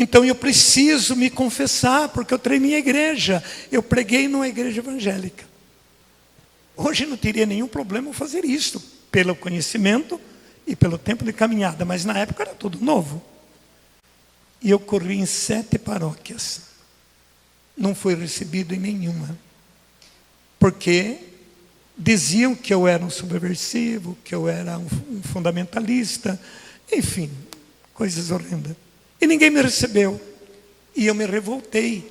Então eu preciso me confessar, porque eu traí minha igreja. Eu preguei numa igreja evangélica. Hoje não teria nenhum problema fazer isso, pelo conhecimento e pelo tempo de caminhada. Mas na época era tudo novo. E eu corri em 7 paróquias. Não fui recebido em nenhuma. Porque diziam que eu era um subversivo, que eu era um fundamentalista. Enfim, coisas horrendas. E ninguém me recebeu. E eu me revoltei.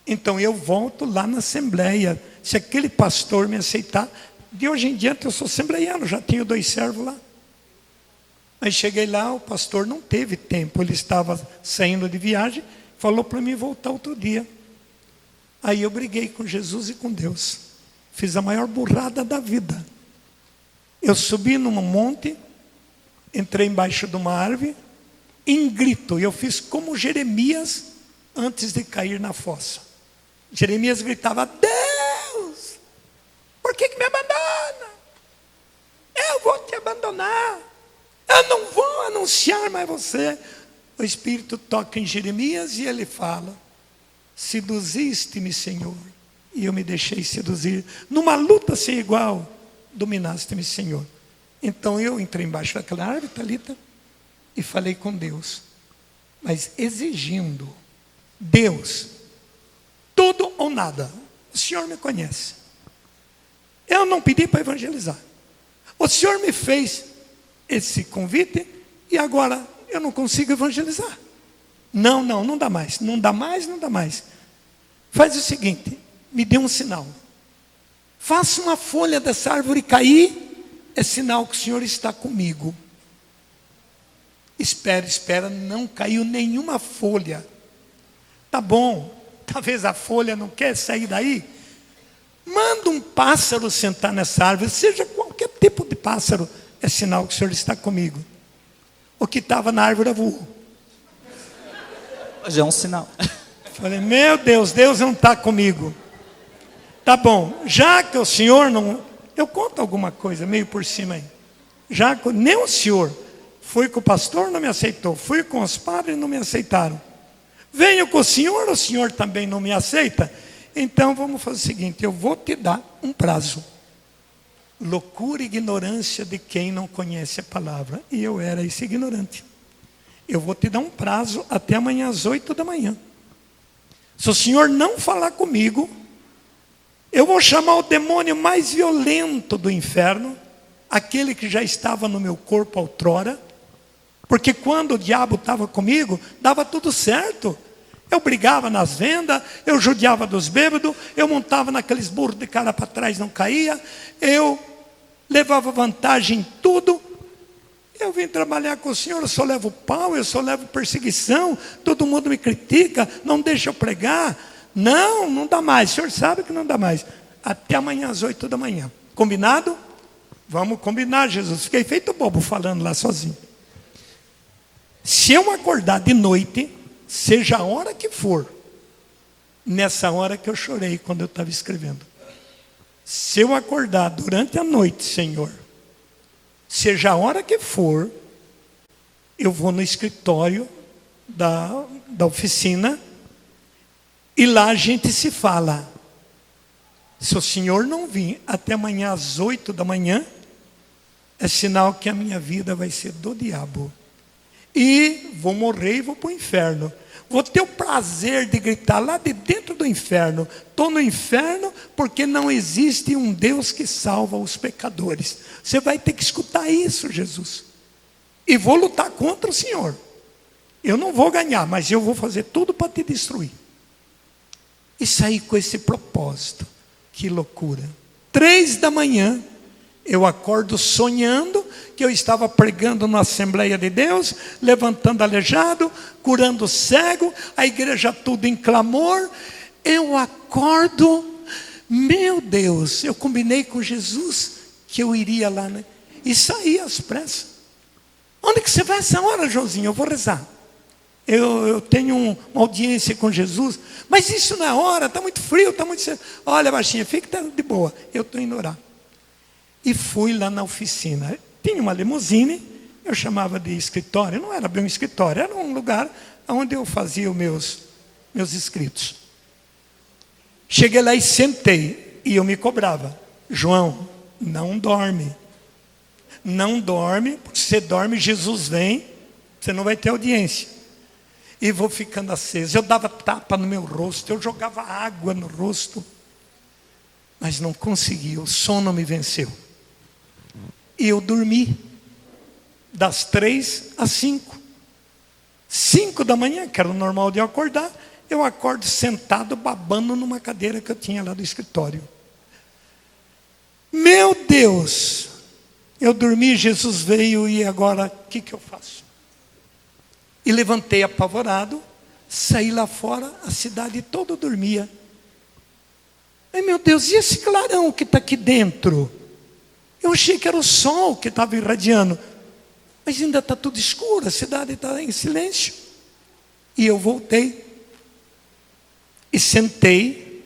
Então eu volto lá na Assembleia. Se aquele pastor me aceitar, de hoje em diante eu sou assembleiano, já tenho 2 servos lá. Mas cheguei lá, o pastor não teve tempo. Ele estava saindo de viagem, falou para mim voltar outro dia. Aí eu briguei com Jesus e com Deus. Fiz a maior burrada da vida. Eu subi num monte, entrei embaixo de uma árvore, em grito, eu fiz como Jeremias antes de cair na fossa. Jeremias gritava, Deus, por que me abandona? Eu vou te abandonar. Eu não vou anunciar mais você. O Espírito toca em Jeremias e ele fala, seduziste-me, Senhor, e eu me deixei seduzir. Numa luta sem igual, dominaste-me, Senhor. Então eu entrei embaixo daquela árvore, Talita, e falei com Deus, mas exigindo, Deus, tudo ou nada. O Senhor me conhece. Eu não pedi para evangelizar. O Senhor me fez esse convite e agora eu não consigo evangelizar. Não dá mais. Não dá mais. Faz o seguinte, me dê um sinal. Faça uma folha dessa árvore cair, é sinal que o Senhor está comigo. Espera, não caiu nenhuma folha. Tá bom, talvez a folha não quer sair daí. Manda um pássaro sentar nessa árvore, seja qualquer tipo de pássaro, é sinal que o Senhor está comigo. O que estava na árvore voou. Já é um sinal. Falei, meu Deus, Deus não está comigo. Tá bom, já que o Senhor não... Eu conto alguma coisa meio por cima aí. Já que nem o Senhor... Fui com o pastor, não me aceitou. Fui com os padres, não me aceitaram. Venho com o senhor também não me aceita. Então vamos fazer o seguinte, eu vou te dar um prazo. Loucura e ignorância de quem não conhece a palavra. E eu era esse ignorante. Eu vou te dar um prazo até amanhã às 8 da manhã. Se o Senhor não falar comigo, eu vou chamar o demônio mais violento do inferno, aquele que já estava no meu corpo outrora, porque quando o diabo estava comigo, dava tudo certo. Eu brigava nas vendas, eu judiava dos bêbados, eu montava naqueles burros de cara para trás, não caía, eu levava vantagem em tudo. Eu vim trabalhar com o Senhor, eu só levo pau, eu só levo perseguição, todo mundo me critica, não deixa eu pregar. Não, não dá mais, o Senhor sabe que não dá mais. Até amanhã às 8 da manhã. Combinado? Vamos combinar, Jesus. Fiquei feito bobo falando lá sozinho. Se eu acordar de noite, seja a hora que for, nessa hora que eu chorei quando eu estava escrevendo. Se eu acordar durante a noite, Senhor, seja a hora que for, eu vou no escritório da oficina e lá a gente se fala. Se o Senhor não vir até amanhã às 8 da manhã, é sinal que a minha vida vai ser do diabo. E vou morrer e vou para o inferno. Vou ter o prazer de gritar lá de dentro do inferno. Estou no inferno porque não existe um Deus que salva os pecadores. Você vai ter que escutar isso, Jesus. E vou lutar contra o Senhor. Eu não vou ganhar, mas eu vou fazer tudo para te destruir. E sair com esse propósito. Que loucura. 3 da manhã, eu acordo sonhando que eu estava pregando na Assembleia de Deus, levantando aleijado, curando cego, a igreja tudo em clamor. Eu acordo, meu Deus, eu combinei com Jesus que eu iria lá, né? E saí às pressas. Onde que você vai essa hora, Joãozinho? Eu vou rezar. Eu tenho uma audiência com Jesus, mas isso não é hora, está muito frio, está muito cedo. Olha, baixinha, fica de boa, eu estou indo orar. E fui lá na oficina. Tinha uma limusine, eu chamava de escritório, não era bem um escritório, era um lugar onde eu fazia os meus escritos. Cheguei lá e sentei, e eu me cobrava. João, não dorme. Não dorme, porque se você dorme, Jesus vem, você não vai ter audiência. E vou ficando aceso. Eu dava tapa no meu rosto, eu jogava água no rosto, mas não conseguia, o sono me venceu. E eu dormi das 3 às 5. 5 da manhã, que era o normal de eu acordar, eu acordo sentado, babando numa cadeira que eu tinha lá do escritório. Meu Deus! Eu dormi, Jesus veio e agora o que eu faço? E levantei apavorado, saí lá fora, a cidade toda dormia. Ai meu Deus, e esse clarão que está aqui dentro? Eu achei que era o sol que estava irradiando, mas ainda está tudo escuro, a cidade está em silêncio. E eu voltei, e sentei,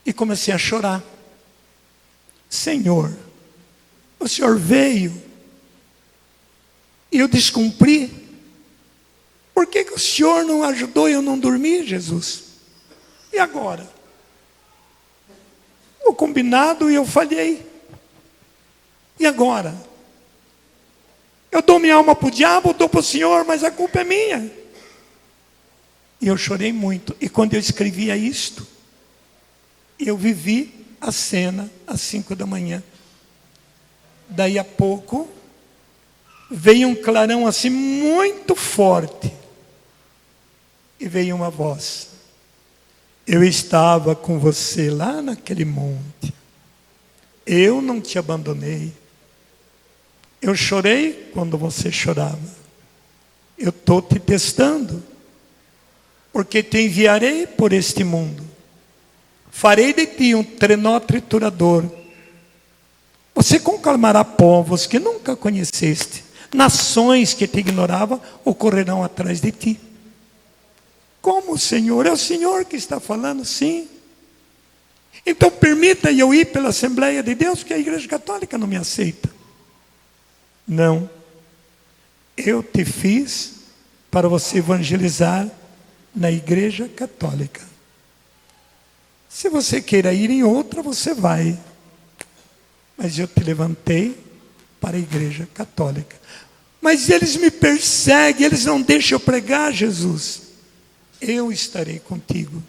e comecei a chorar. Senhor, o Senhor veio, e eu descumpri. Por que o Senhor não ajudou eu não dormir, Jesus? E agora? O combinado e eu falhei. E agora? Eu dou minha alma para o diabo, dou para o Senhor, mas a culpa é minha. E eu chorei muito. E quando eu escrevia isto, eu vivi a cena às 5 da manhã. Daí a pouco, veio um clarão assim muito forte. E veio uma voz. Eu estava com você lá naquele monte. Eu não te abandonei. Eu chorei quando você chorava. Eu estou te testando. Porque te enviarei por este mundo. Farei de ti um trenó triturador. Você conclamará povos que nunca conheceste. Nações que te ignoravam ocorrerão atrás de ti. Como, Senhor? É o Senhor que está falando, sim. Então permita eu ir pela Assembleia de Deus, porque a Igreja Católica não me aceita. Não. Eu te fiz para você evangelizar na Igreja Católica. Se você queira ir em outra, você vai. Mas eu te levantei para a igreja católica. Mas eles me perseguem, eles não deixam eu pregar, Jesus. Eu estarei contigo.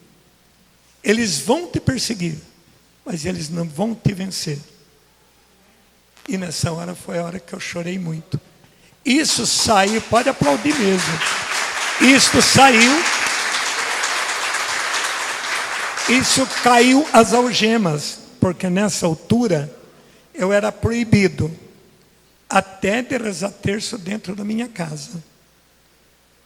Eles vão te perseguir, mas eles não vão te vencer. E nessa hora foi a hora que eu chorei muito. Isso saiu, pode aplaudir mesmo. Isto saiu. Isso caiu as algemas, porque nessa altura eu era proibido até de rezar terço dentro da minha casa.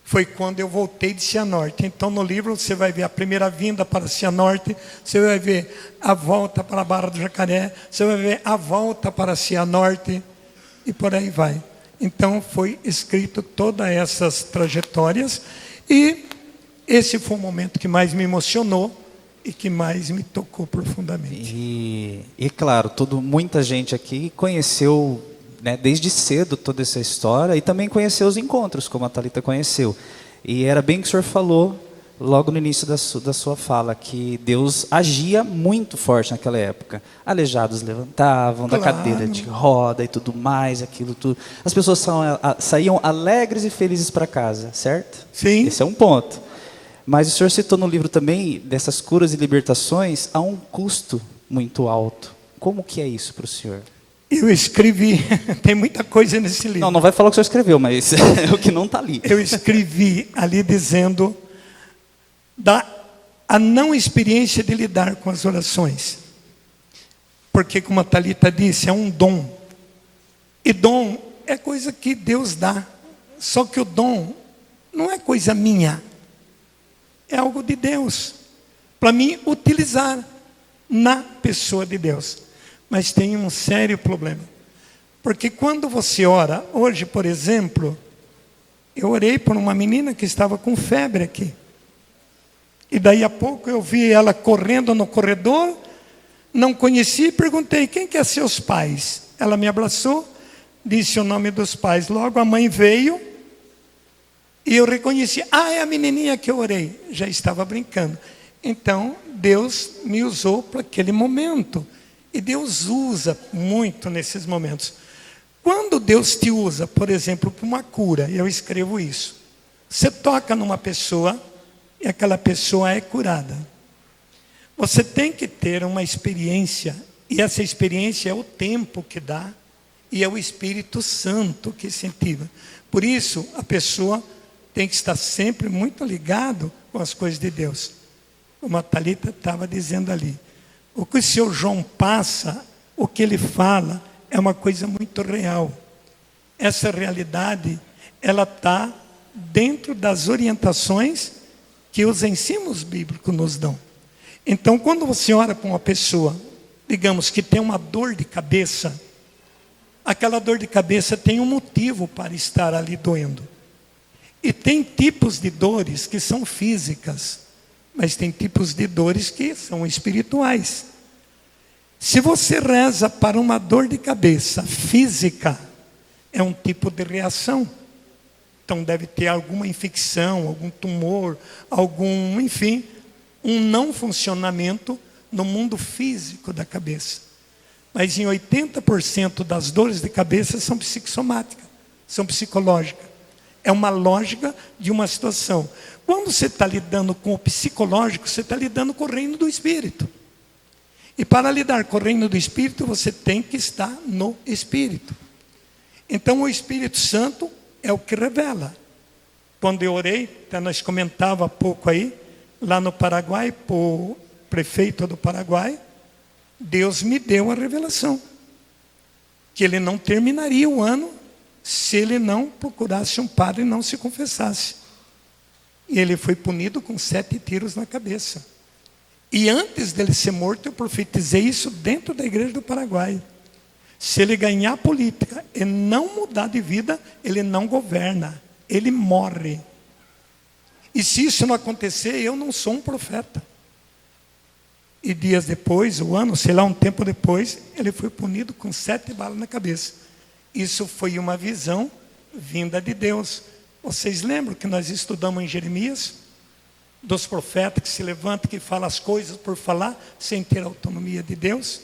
Foi quando eu voltei de Cianorte. Então no livro você vai ver a primeira vinda para Cianorte, você vai ver a volta para a Barra do Jacaré, você vai ver a volta para Cianorte e por aí vai. Então foi escrito todas essas trajetórias e esse foi o momento que mais me emocionou e que mais me tocou profundamente. E claro, muita gente aqui conheceu, né, desde cedo toda essa história e também conheceu os encontros, como a Thalita conheceu. E era bem o que o senhor falou logo no início da sua fala, que Deus agia muito forte naquela época. Aleijados levantavam da cadeira de roda e tudo mais, aquilo tudo. As pessoas saíam alegres e felizes para casa, certo? Sim. Esse é um ponto. Mas o senhor citou no livro também, dessas curas e libertações, há um custo muito alto. Como que é isso para o senhor? Eu escrevi, tem muita coisa nesse livro. Não vai falar o que o senhor escreveu, mas é o que não está ali. Eu escrevi ali dizendo a não experiência de lidar com as orações. Porque, como a Thalita disse, é um dom. E dom é coisa que Deus dá. Só que o dom não é coisa minha. É algo de Deus. Para mim, utilizar na pessoa de Deus. Mas tem um sério problema. Porque quando você ora, hoje, por exemplo, eu orei por uma menina que estava com febre aqui. E daí a pouco eu vi ela correndo no corredor, não conheci e perguntei, quem que é seus pais? Ela me abraçou, disse o nome dos pais. Logo a mãe veio e eu reconheci, é a menininha que eu orei. Já estava brincando. Então Deus me usou para aquele momento. E Deus usa muito nesses momentos. Quando Deus te usa, por exemplo, para uma cura, eu escrevo isso. Você toca numa pessoa e aquela pessoa é curada. Você tem que ter uma experiência, e essa experiência é o tempo que dá, e é o Espírito Santo que incentiva. Por isso, a pessoa tem que estar sempre muito ligado com as coisas de Deus. Como a Thalita estava dizendo ali. O que o seu João passa, o que ele fala, é uma coisa muito real. Essa realidade, ela está dentro das orientações que os ensinos bíblicos nos dão. Então, quando você ora para uma pessoa, digamos que tem uma dor de cabeça, aquela dor de cabeça tem um motivo para estar ali doendo. E tem tipos de dores que são físicas, mas tem tipos de dores que são espirituais. Se você reza para uma dor de cabeça física, é um tipo de reação. Então deve ter alguma infecção, algum tumor, enfim, um não funcionamento no mundo físico da cabeça. Mas em 80% das dores de cabeça são psicossomáticas, são psicológicas. É uma lógica de uma situação. Quando você está lidando com o psicológico, você está lidando com o reino do Espírito. E para lidar com o reino do Espírito, você tem que estar no Espírito. Então o Espírito Santo é o que revela. Quando eu orei, até nós comentava há pouco aí, lá no Paraguai, para o prefeito do Paraguai, Deus me deu a revelação. Que ele não terminaria o ano se ele não procurasse um padre e não se confessasse. E ele foi punido com 7 tiros na cabeça. E antes dele ser morto, eu profetizei isso dentro da igreja do Paraguai. Se ele ganhar a política e não mudar de vida, ele não governa, ele morre. E se isso não acontecer, eu não sou um profeta. E dias depois, um tempo depois, ele foi punido com 7 balas na cabeça. Isso foi uma visão vinda de Deus. Vocês lembram que nós estudamos em Jeremias? dos profetas que se levantam, que falam as coisas por falar, sem ter a autonomia de Deus.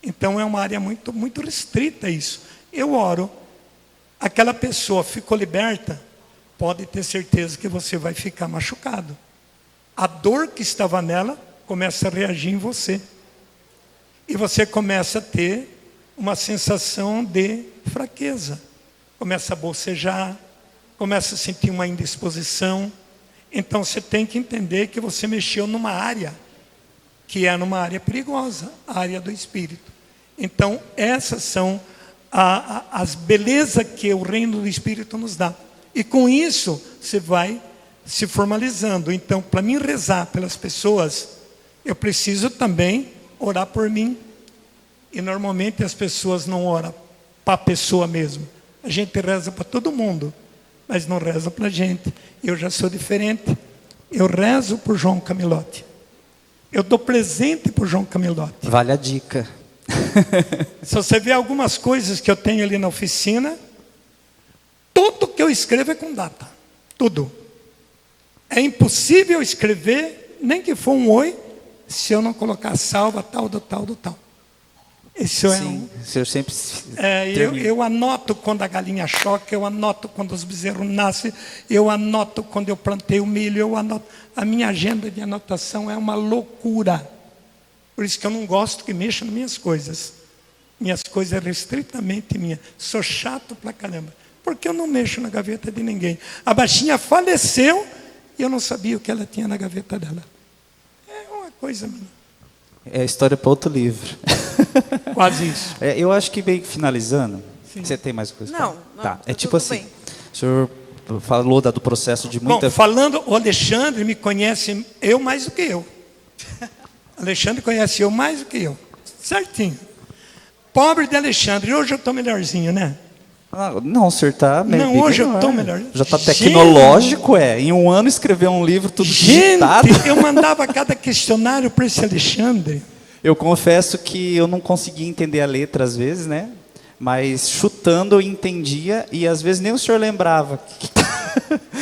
Então é uma área muito, muito restrita isso. Eu oro, aquela pessoa ficou liberta, pode ter certeza que você vai ficar machucado. A dor que estava nela começa a reagir em você. E você começa a ter uma sensação de fraqueza. Começa a bocejar, começa a sentir uma indisposição. Então você tem que entender que você mexeu numa área, que é numa área perigosa, a área do espírito. Então essas são as belezas que o reino do espírito nos dá. E com isso você vai se formalizando. Então, para mim rezar pelas pessoas, eu preciso também orar por mim. E normalmente as pessoas não oram para a pessoa mesmo. A gente reza para todo mundo, mas não reza para a gente. Eu já sou diferente. Eu rezo por João Camilotti. Eu dou presente para o João Camilotti. Vale a dica. Se você vê algumas coisas que eu tenho ali na oficina, tudo que eu escrevo é com data. Tudo. É impossível escrever, nem que for um oi, se eu não colocar salva tal, do tal, do tal. Isso é Sim, o senhor sempre eu anoto quando a galinha choca, eu anoto quando os bezerros nascem, eu anoto quando eu plantei o milho, eu anoto. A minha agenda de anotação é uma loucura. Por isso que eu não gosto que mexa nas minhas coisas. Minhas coisas é restritamente minha. Sou chato pra caramba. Porque eu não mexo na gaveta de ninguém. A baixinha faleceu e eu não sabia o que ela tinha na gaveta dela. É uma coisa minha. É história para outro livro. Quase isso. Eu acho que bem finalizando. Sim. Você tem mais coisa? Não, tá. tá É tipo tudo assim. bem. O senhor falou do processo de muita. Bom, falando, o Alexandre me conhece eu mais do que eu. Alexandre conhece eu mais do que eu. Certinho. Pobre de Alexandre. Hoje eu estou melhorzinho, né? Não, o senhor está melhor. Não, hoje eu estou melhor. Já está tecnológico, Em um ano escrever um livro tudo digitado. Eu mandava cada questionário para esse Alexandre. Eu confesso que eu não conseguia entender a letra às vezes, né? Mas chutando eu entendia e às vezes nem o senhor lembrava.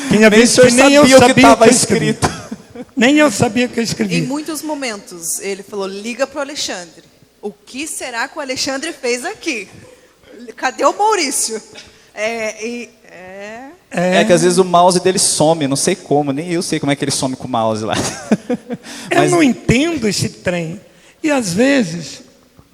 Tinha nem o senhor sabia o que estava escrito. Nem eu sabia o que eu escrevi. Em muitos momentos, ele falou, liga para o Alexandre. O que será que o Alexandre fez aqui? Cadê o Maurício? É que às vezes o mouse dele some, não sei como, nem eu sei como é que ele some com o mouse lá. Eu não entendo esse trem. E às vezes,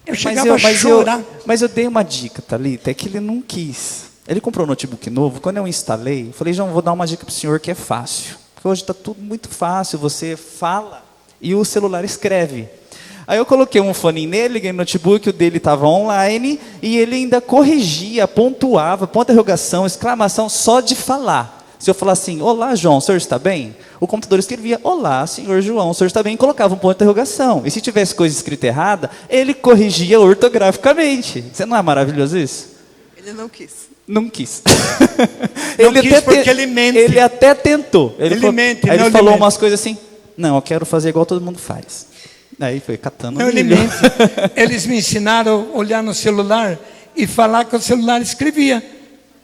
eu chegava a chorar. Mas eu dei uma dica, Thalita, é que ele não quis. Ele comprou um notebook novo, quando eu instalei, eu falei, João, vou dar uma dica para o senhor que é fácil. Porque hoje está tudo muito fácil, você fala e o celular escreve. Aí eu coloquei um fone nele, liguei no notebook, o dele estava online, e ele ainda corrigia, pontuava, ponto de interrogação, exclamação, só de falar. Se eu falar assim, olá João, o senhor está bem? O computador escrevia, olá senhor João, o senhor está bem? E colocava um ponto de interrogação. E se tivesse coisa escrita errada, ele corrigia ortograficamente. Você não é maravilhoso isso? Ele não quis. Não quis. Não quis porque ele mente. Ele até tentou. Ele mente. Aí ele falou umas coisas assim, não, eu quero fazer igual todo mundo faz. Aí foi catando não, milho. Eles me ensinaram a olhar no celular e falar que o celular escrevia.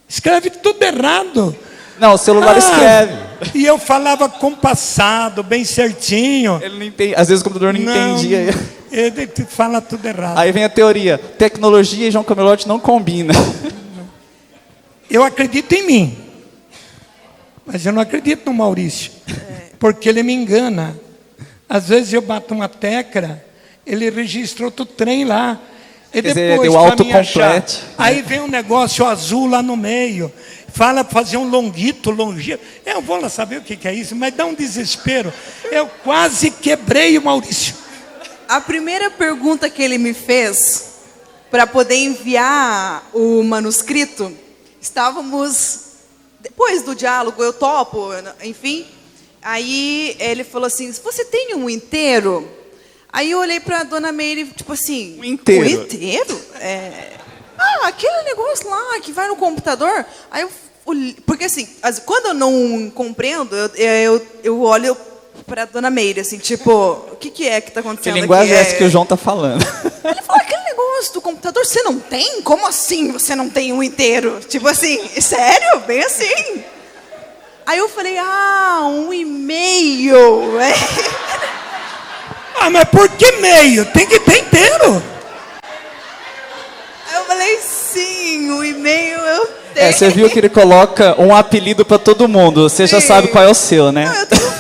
Escreve tudo errado. Não, o celular escreve. E eu falava compassado, bem certinho. Ele não entende, às vezes o computador não entendia. Ele fala tudo errado. Aí vem a teoria, tecnologia e João Camilotti não combinam. Eu acredito em mim. Mas eu não acredito no Maurício. Porque ele me engana. Às vezes eu bato uma tecla, ele registra outro trem lá. E quer depois, dizer, deu autocomplete. Aí vem um negócio azul lá no meio. Fala para fazer um longito. Eu vou lá saber o que é isso, mas dá um desespero. Eu quase quebrei o Maurício. A primeira pergunta que ele me fez, para poder enviar o manuscrito, estávamos, depois do diálogo, eu topo, enfim... Aí ele falou assim, você tem um inteiro? Aí eu olhei para a dona Meire, tipo assim... Um inteiro? Um inteiro? Aquele negócio lá que vai no computador. Aí eu olhei, porque assim, quando eu não compreendo, eu olho para a dona Meire, assim, tipo, o que é que está acontecendo aqui? Que linguagem é essa que o João está falando? Ele falou, aquele negócio do computador, você não tem? Como assim você não tem um inteiro? Tipo assim, sério? Bem assim... Aí eu falei, um e-mail. Mas por que meio? Tem que ter inteiro. Aí eu falei, sim, o e-mail eu tenho. Você viu que ele coloca um apelido para todo mundo. Você já Sim. sabe qual é o seu, né?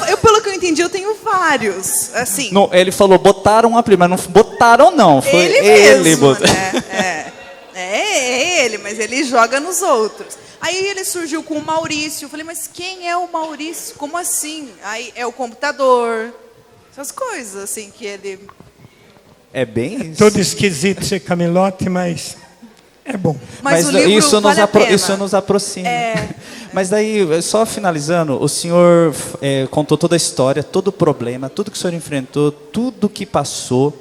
Não, pelo que eu entendi, eu tenho vários, assim. Não, ele falou, botaram um apelido, mas não botaram não. Foi Ele mesmo, botou. né? É ele, mas ele joga nos outros. Aí ele surgiu com o Maurício. Eu falei, mas quem é o Maurício? Como assim? Aí é o computador. Essas coisas, assim, que ele... É bem isso. Todo esquisito ser Camilote, mas é bom. Mas o livro isso vale a pena. isso nos aproxima. Mas daí, só finalizando, o senhor contou toda a história, todo o problema, tudo que o senhor enfrentou, tudo que passou.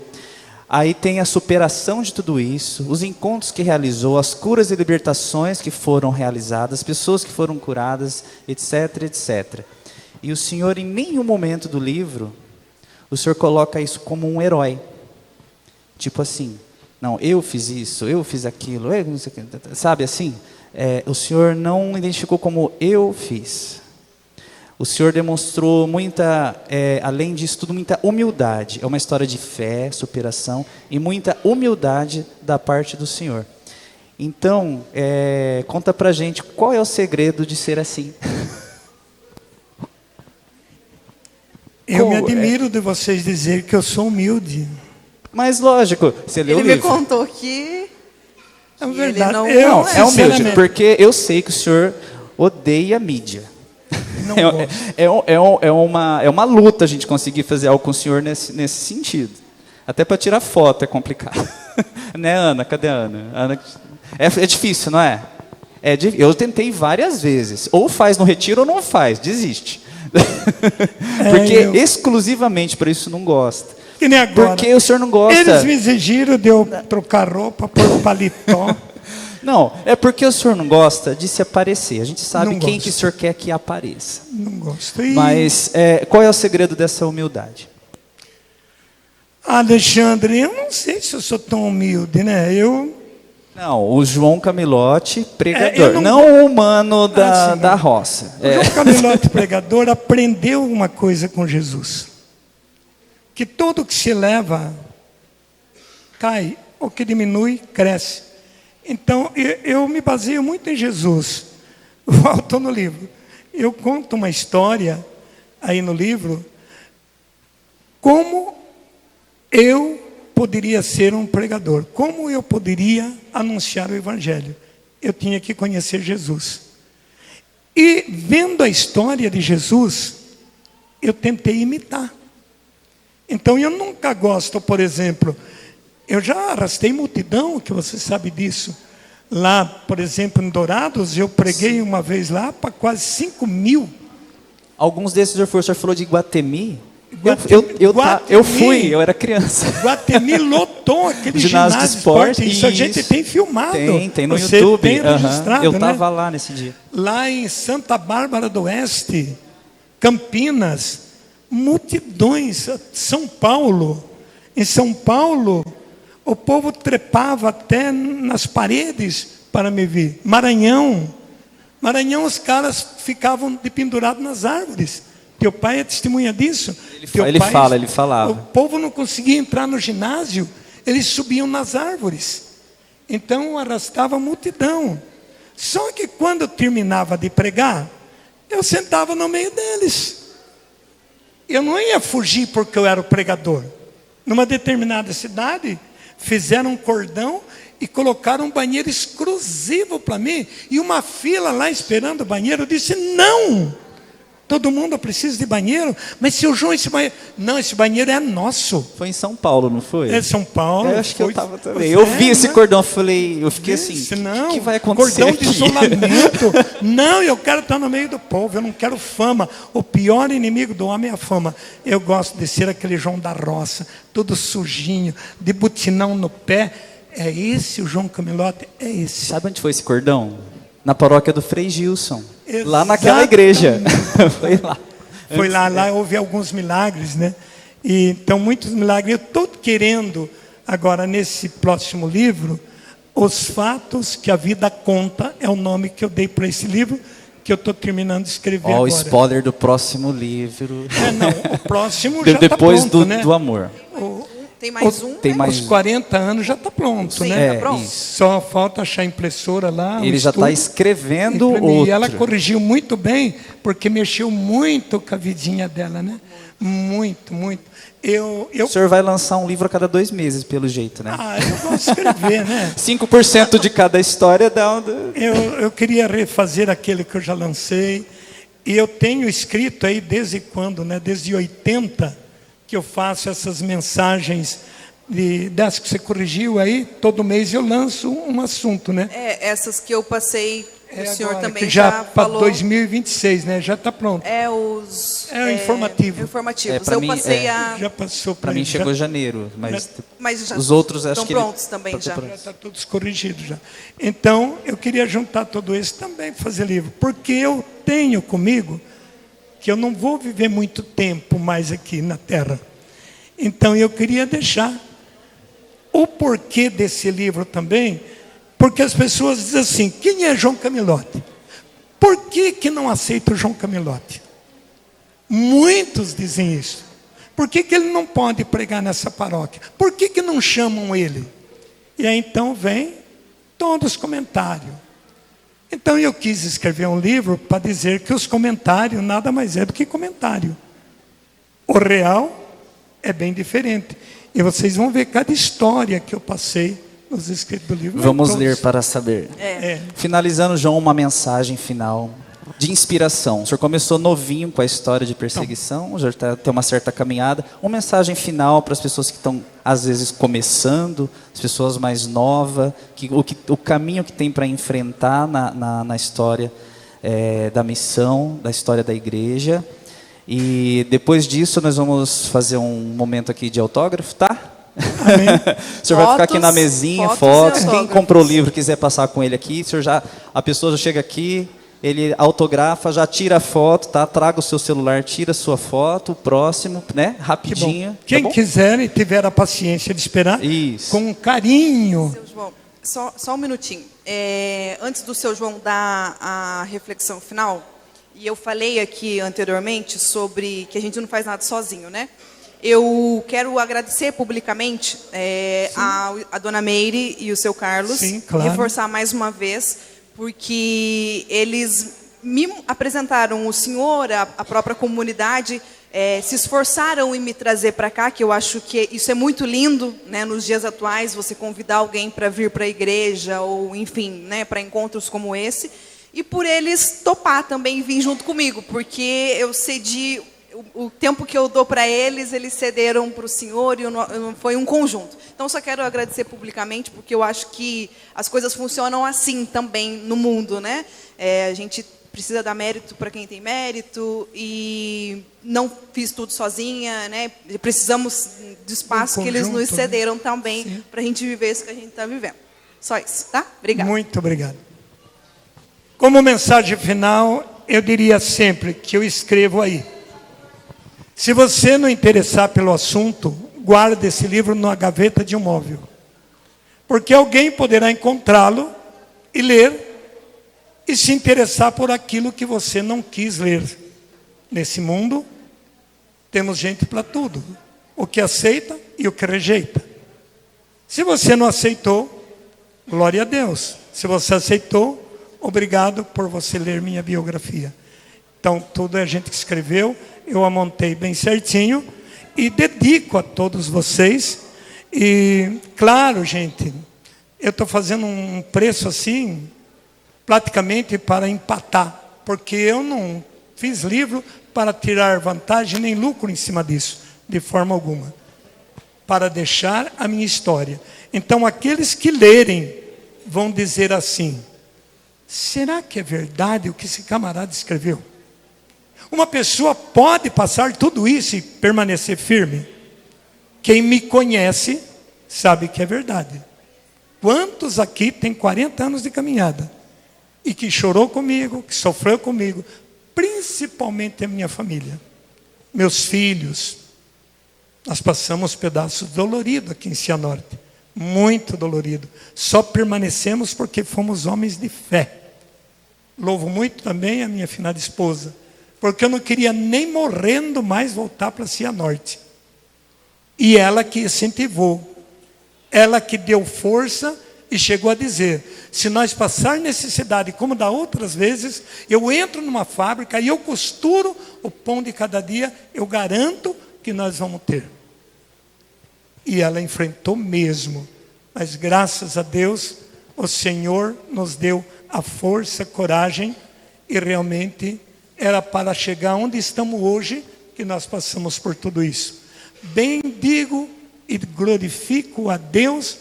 Aí tem a superação de tudo isso, os encontros que realizou, as curas e libertações que foram realizadas, pessoas que foram curadas, etc, etc. E o senhor, em nenhum momento do livro, o senhor coloca isso como um herói. Tipo assim, não, eu fiz isso, eu fiz aquilo, sabe assim? O senhor não identificou como eu fiz. O senhor demonstrou muita, além disso tudo, muita humildade. É uma história de fé, superação e muita humildade da parte do senhor. Então, conta pra gente qual é o segredo de ser assim. Eu me admiro de vocês dizer que eu sou humilde. Mas lógico, você leu o Ele livro. me contou que... É ele verdade. não- Eu, Não, é humilde, sinceramente, porque eu sei que o senhor odeia mídia. não gosto. É uma luta a gente conseguir fazer algo com o senhor nesse sentido. Até para tirar foto é complicado. Né, Ana? Cadê a Ana? Ana é difícil, não é? Eu tentei várias vezes. Ou faz no retiro ou não faz. Desiste. Porque exclusivamente para isso não gosta. Que nem agora. Porque o senhor não gosta. Eles me exigiram de eu trocar roupa, pôr paletó. Não, é porque o senhor não gosta de se aparecer. A gente sabe Não quem gosto. que o senhor quer que apareça. Não gosto. E, Mas qual é o segredo dessa humildade? Alexandre, eu não sei se eu sou tão humilde, né? Não, o João Camilote, pregador. eu não não o humano sim. da roça. O João Camilote, pregador, aprendeu uma coisa com Jesus. Que tudo que se eleva, cai. O que diminui, cresce. Então, eu me baseio muito em Jesus. Volto no livro. Eu conto uma história aí no livro, como eu poderia ser um pregador, como eu poderia anunciar o Evangelho. Eu tinha que conhecer Jesus. E vendo a história de Jesus, eu tentei imitar. Então eu nunca gosto, por exemplo, eu já arrastei multidão, que você sabe disso. Lá, por exemplo, em Dourados, eu preguei uma vez lá para quase 5.000. Alguns desses o senhor falou de Iguatemi. Guatemi. Eu fui, eu era criança. Guatemi lotou aquele Ginásio de esporte. Isso a gente tem filmado. Tem no Você YouTube. tem registrado, Eu né? estava lá nesse dia. Lá em Santa Bárbara do Oeste, Campinas, multidões. São Paulo. Em São Paulo, o povo trepava até nas paredes para me ver. Maranhão, os caras ficavam pendurados nas árvores. Teu pai é testemunha disso. Ele falava. O povo não conseguia entrar no ginásio, eles subiam nas árvores. Então arrastava a multidão. Só que quando eu terminava de pregar, eu sentava no meio deles. Eu não ia fugir porque eu era o pregador. Numa determinada cidade, fizeram um cordão e colocaram um banheiro exclusivo para mim. E uma fila lá esperando o banheiro. Eu disse, não! Todo mundo precisa de banheiro. Mas, seu João, esse banheiro... Não, esse banheiro é nosso. Foi em São Paulo, não foi? É São Paulo. Eu acho que eu foi- estava também. Eu vi esse né? cordão, eu fiquei assim, Disse, o não, que vai acontecer cordão de aqui? isolamento. Não, eu quero estar no meio do povo, eu não quero fama. O pior inimigo do homem é a fama. Eu gosto de ser aquele João da roça, todo sujinho, de botinão no pé. É esse o João Camilote? É esse. Sabe onde foi esse cordão? Na paróquia do Frei Gilson. Exatamente. Lá naquela igreja. Foi lá. Foi lá houve alguns milagres, né? E, então, muitos milagres. Eu estou querendo, agora, nesse próximo livro, Os Fatos que a Vida Conta, é o nome que eu dei para esse livro, que eu estou terminando de escrever Ó, o agora. spoiler do próximo livro. Não, o próximo já está Depois pronto, né? do amor. Tem mais um? Tem né? mais Os 40 anos já está pronto, Sim, né? tá pronto. isso. Só falta achar a impressora lá. o Ele já está estudo, escrevendo imprimir. E ela outro. corrigiu muito bem, porque mexeu muito com a vidinha dela, né? Muito, muito. O senhor vai lançar um livro a cada 2 meses, pelo jeito, né? Eu gosto de escrever, né? 5% de cada história dá um... Eu queria refazer aquele que eu já lancei. E eu tenho escrito aí desde quando, né? Desde 80, que eu faço essas mensagens das que você corrigiu aí. Todo mês eu lanço um assunto, né? Essas que eu passei, o senhor Agora, também que já para falou. 2026, né? Já está pronto. O informativo. Informativos. Pra eu mim, passei a... Já passou Para mim chegou janeiro, mas Mas já os outros acho estão que... prontos também já. Já está todos corrigidos já. Então, eu queria juntar tudo isso também para fazer livro. Porque eu tenho comigo que eu não vou viver muito tempo mais aqui na Terra. Então, eu queria deixar o porquê desse livro também, porque as pessoas dizem assim, quem é João Camilotti? Por que não aceita o João Camilotti? Muitos dizem isso. Por que ele não pode pregar nessa paróquia? Por que não chamam ele? E aí então vem todos os comentários. Então eu quis escrever um livro para dizer que os comentários nada mais é do que comentário. O real é bem diferente. E vocês vão ver cada história que eu passei nos escritos do livro. Vamos ler para saber. Finalizando, João, uma mensagem final de inspiração. O senhor começou novinho com a história de perseguição, já tem uma certa caminhada. Uma mensagem final para as pessoas que estão, às vezes, começando, as pessoas mais novas, o caminho que tem para enfrentar na história da missão, da história da igreja. E depois disso, nós vamos fazer um momento aqui de autógrafo, tá? Amém. O senhor vai ficar aqui na mesinha, fotos e fotos. Quem autógrafos. comprou o livro quiser passar com ele aqui, a pessoa já chega aqui, ele autografa, já tira a foto, tá? Traga o seu celular, tira a sua foto, o próximo, né? Rapidinho. Quem tá bom? quiser e tiver a paciência de esperar, Isso. com carinho. Seu João, só um minutinho. Antes do seu João dar a reflexão final, e eu falei aqui anteriormente sobre que a gente não faz nada sozinho, né? Eu quero agradecer publicamente a dona Meire e o seu Carlos, Sim, claro. reforçar mais uma vez, porque eles me apresentaram o senhor, a própria comunidade, se esforçaram em me trazer para cá, que eu acho que isso é muito lindo, né, nos dias atuais, você convidar alguém para vir para a igreja, ou enfim, né, para encontros como esse, e por eles topar também vir junto comigo, porque eu cedi o tempo que eu dou para eles cederam para o senhor e foi um conjunto. Então, só quero agradecer publicamente, porque eu acho que as coisas funcionam assim também no mundo, né? A gente precisa dar mérito para quem tem mérito e não fiz tudo sozinha, né? Precisamos do espaço que eles nos cederam também para a gente viver isso que a gente está vivendo. Só isso, tá? Obrigada. Muito obrigado. Como mensagem final, eu diria sempre que eu escrevo aí. Se você não interessar pelo assunto, guarde esse livro na gaveta de um móvel. Porque alguém poderá encontrá-lo e ler e se interessar por aquilo que você não quis ler. Nesse mundo, temos gente para tudo. O que aceita e o que rejeita. Se você não aceitou, glória a Deus. Se você aceitou, obrigado por você ler minha biografia. Então, tudo é a gente que escreveu. Eu a montei bem certinho e dedico a todos vocês. E, claro, gente, eu estou fazendo um preço assim, praticamente para empatar, porque eu não fiz livro para tirar vantagem nem lucro em cima disso, de forma alguma. Para deixar a minha história. Então, aqueles que lerem vão dizer assim, será que é verdade o que esse camarada escreveu? Uma pessoa pode passar tudo isso e permanecer firme? Quem me conhece sabe que é verdade. Quantos aqui têm 40 anos de caminhada? E que chorou comigo, que sofreu comigo, principalmente a minha família. Meus filhos. Nós passamos pedaços doloridos aqui em Cianorte. Muito dolorido. Só permanecemos porque fomos homens de fé. Louvo muito também a minha finada esposa, porque eu não queria nem morrendo mais voltar para Cianorte. E ela que incentivou, ela que deu força e chegou a dizer, se nós passar necessidade, como da outras vezes, eu entro numa fábrica e eu costuro o pão de cada dia, eu garanto que nós vamos ter. E ela enfrentou mesmo, mas graças a Deus, o Senhor nos deu a força, coragem, e realmente era para chegar onde estamos hoje, que nós passamos por tudo isso. Bendigo e glorifico a Deus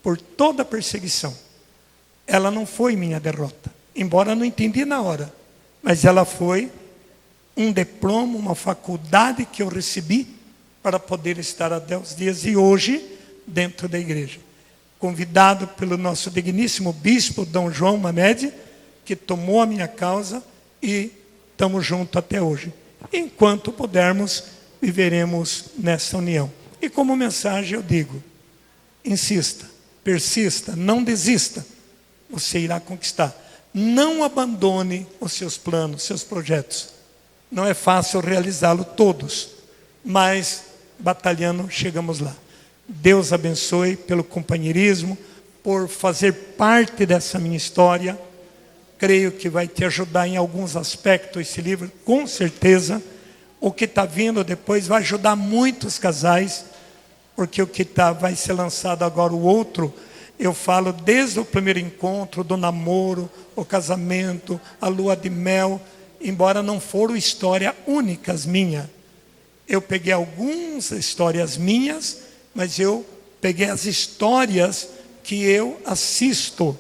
por toda a perseguição. Ela não foi minha derrota, embora eu não entendi na hora, mas ela foi um diploma, uma faculdade que eu recebi para poder estar até os dias de hoje dentro da igreja. Convidado pelo nosso digníssimo bispo, Dom João Mamed, que tomou a minha causa e estamos juntos até hoje. Enquanto pudermos, viveremos nessa união. E como mensagem eu digo, insista, persista, não desista, você irá conquistar. Não abandone os seus planos, seus projetos. Não é fácil realizá-lo todos, mas batalhando chegamos lá. Deus abençoe pelo companheirismo, por fazer parte dessa minha história. Creio que vai te ajudar em alguns aspectos esse livro, com certeza. O que está vindo depois vai ajudar muitos casais, porque o que vai ser lançado agora, o outro, eu falo desde o primeiro encontro, do namoro, o casamento, a lua de mel, embora não foram histórias únicas minhas. Eu peguei algumas histórias minhas, mas eu peguei as histórias que eu assisto,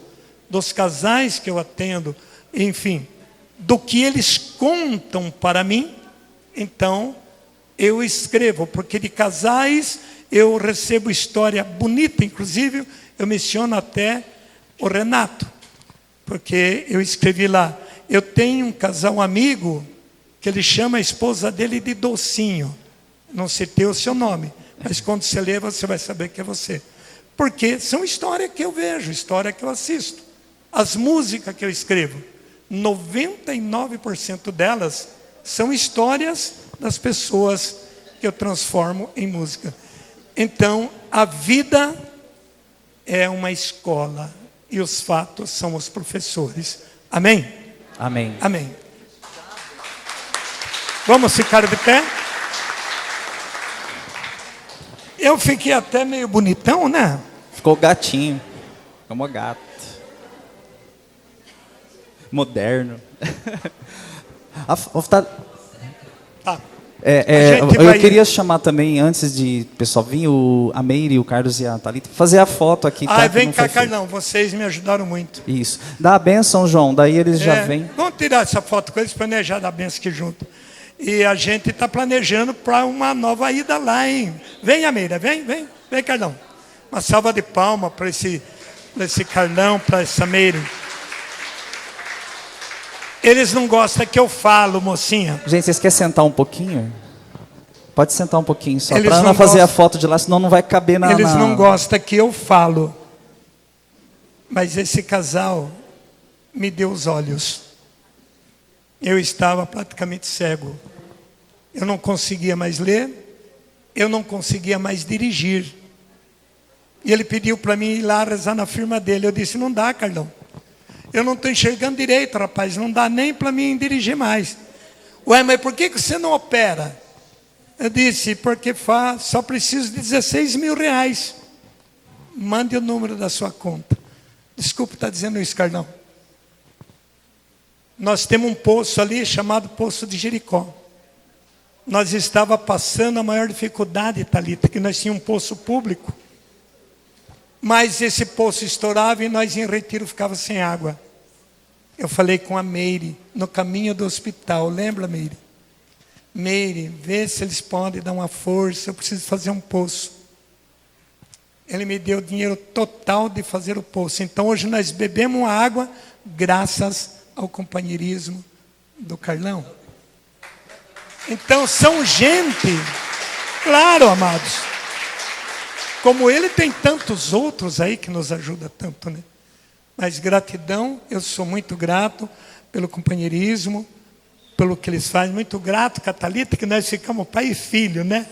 dos casais que eu atendo, enfim, do que eles contam para mim. Então, eu escrevo, porque de casais eu recebo história bonita, inclusive eu menciono até o Renato, porque eu escrevi lá, eu tenho um casal amigo, que ele chama a esposa dele de Docinho, não citei o seu nome, mas quando você ler, você vai saber que é você. Porque são histórias que eu vejo, histórias que eu assisto. As músicas que eu escrevo, 99% delas são histórias das pessoas que eu transformo em música. Então, a vida é uma escola e os fatos são os professores. Amém? Amém. Amém. Vamos ficar de pé? Eu fiquei até meio bonitão, né? Ficou gatinho. Como gato. Moderno. Tá. Eu queria chamar também, antes de o pessoal vir, a Meire, o Carlos e a Thalita, fazer a foto aqui. Tá, vem cá, Carlão, vocês me ajudaram muito. Isso. Dá a bênção, João, daí eles já vêm. Vamos tirar essa foto com eles, planejar da bênção aqui junto. E a gente está planejando para uma nova ida lá, hein? Vem, Meire, vem, Carlão. Uma salva de palmas para esse Carlão, para essa Meire. Eles não gostam que eu falo, mocinha. Gente, vocês querem sentar um pouquinho? Pode sentar um pouquinho só, Eles para não fazer a foto de lá, senão não vai caber na... Eles não gostam que eu falo. Mas esse casal me deu os olhos. Eu estava praticamente cego. Eu não conseguia mais ler, eu não conseguia mais dirigir. E ele pediu para mim ir lá rezar na firma dele. Eu disse, não dá, Carlão. Eu não estou enxergando direito, rapaz. Não dá nem para mim dirigir mais. Ué, mas por que você não opera? Eu disse, porque só preciso de 16 mil reais. Mande o número da sua conta. Desculpe estar dizendo isso, Carlão. Nós temos um poço ali chamado Poço de Jericó. Nós estava passando a maior dificuldade, Thalita, que nós tínhamos um poço público. Mas esse poço estourava e nós em Retiro ficava sem água. Eu falei com a Meire, no caminho do hospital. Lembra, Meire? Meire, vê se eles podem dar uma força, eu preciso fazer um poço. Ele me deu o dinheiro total de fazer o poço. Então hoje nós bebemos água graças ao companheirismo do Carlão. Então são gente, claro, amados. Como ele tem tantos outros aí que nos ajudam tanto, né? Mas gratidão, eu sou muito grato pelo companheirismo, pelo que eles fazem. Muito grato, Catalita, que nós ficamos pai e filho, né?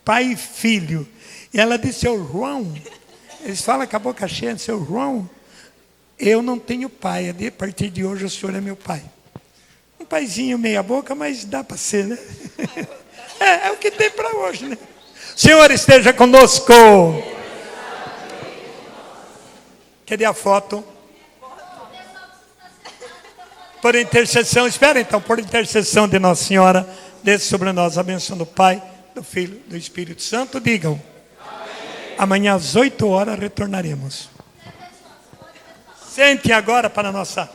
Pai e filho. E ela disse, seu João, eles falam com a boca cheia, seu João, eu não tenho pai, a partir de hoje o senhor é meu pai. Um paizinho meia boca, mas dá para ser, né? É o que tem para hoje, né? O Senhor esteja conosco. Cadê a foto? Por intercessão, espera então, por intercessão de Nossa Senhora, desce sobre nós a bênção do Pai, do Filho, do Espírito Santo, digam. Amém. Amanhã às 8 horas retornaremos. Sentem agora para a nossa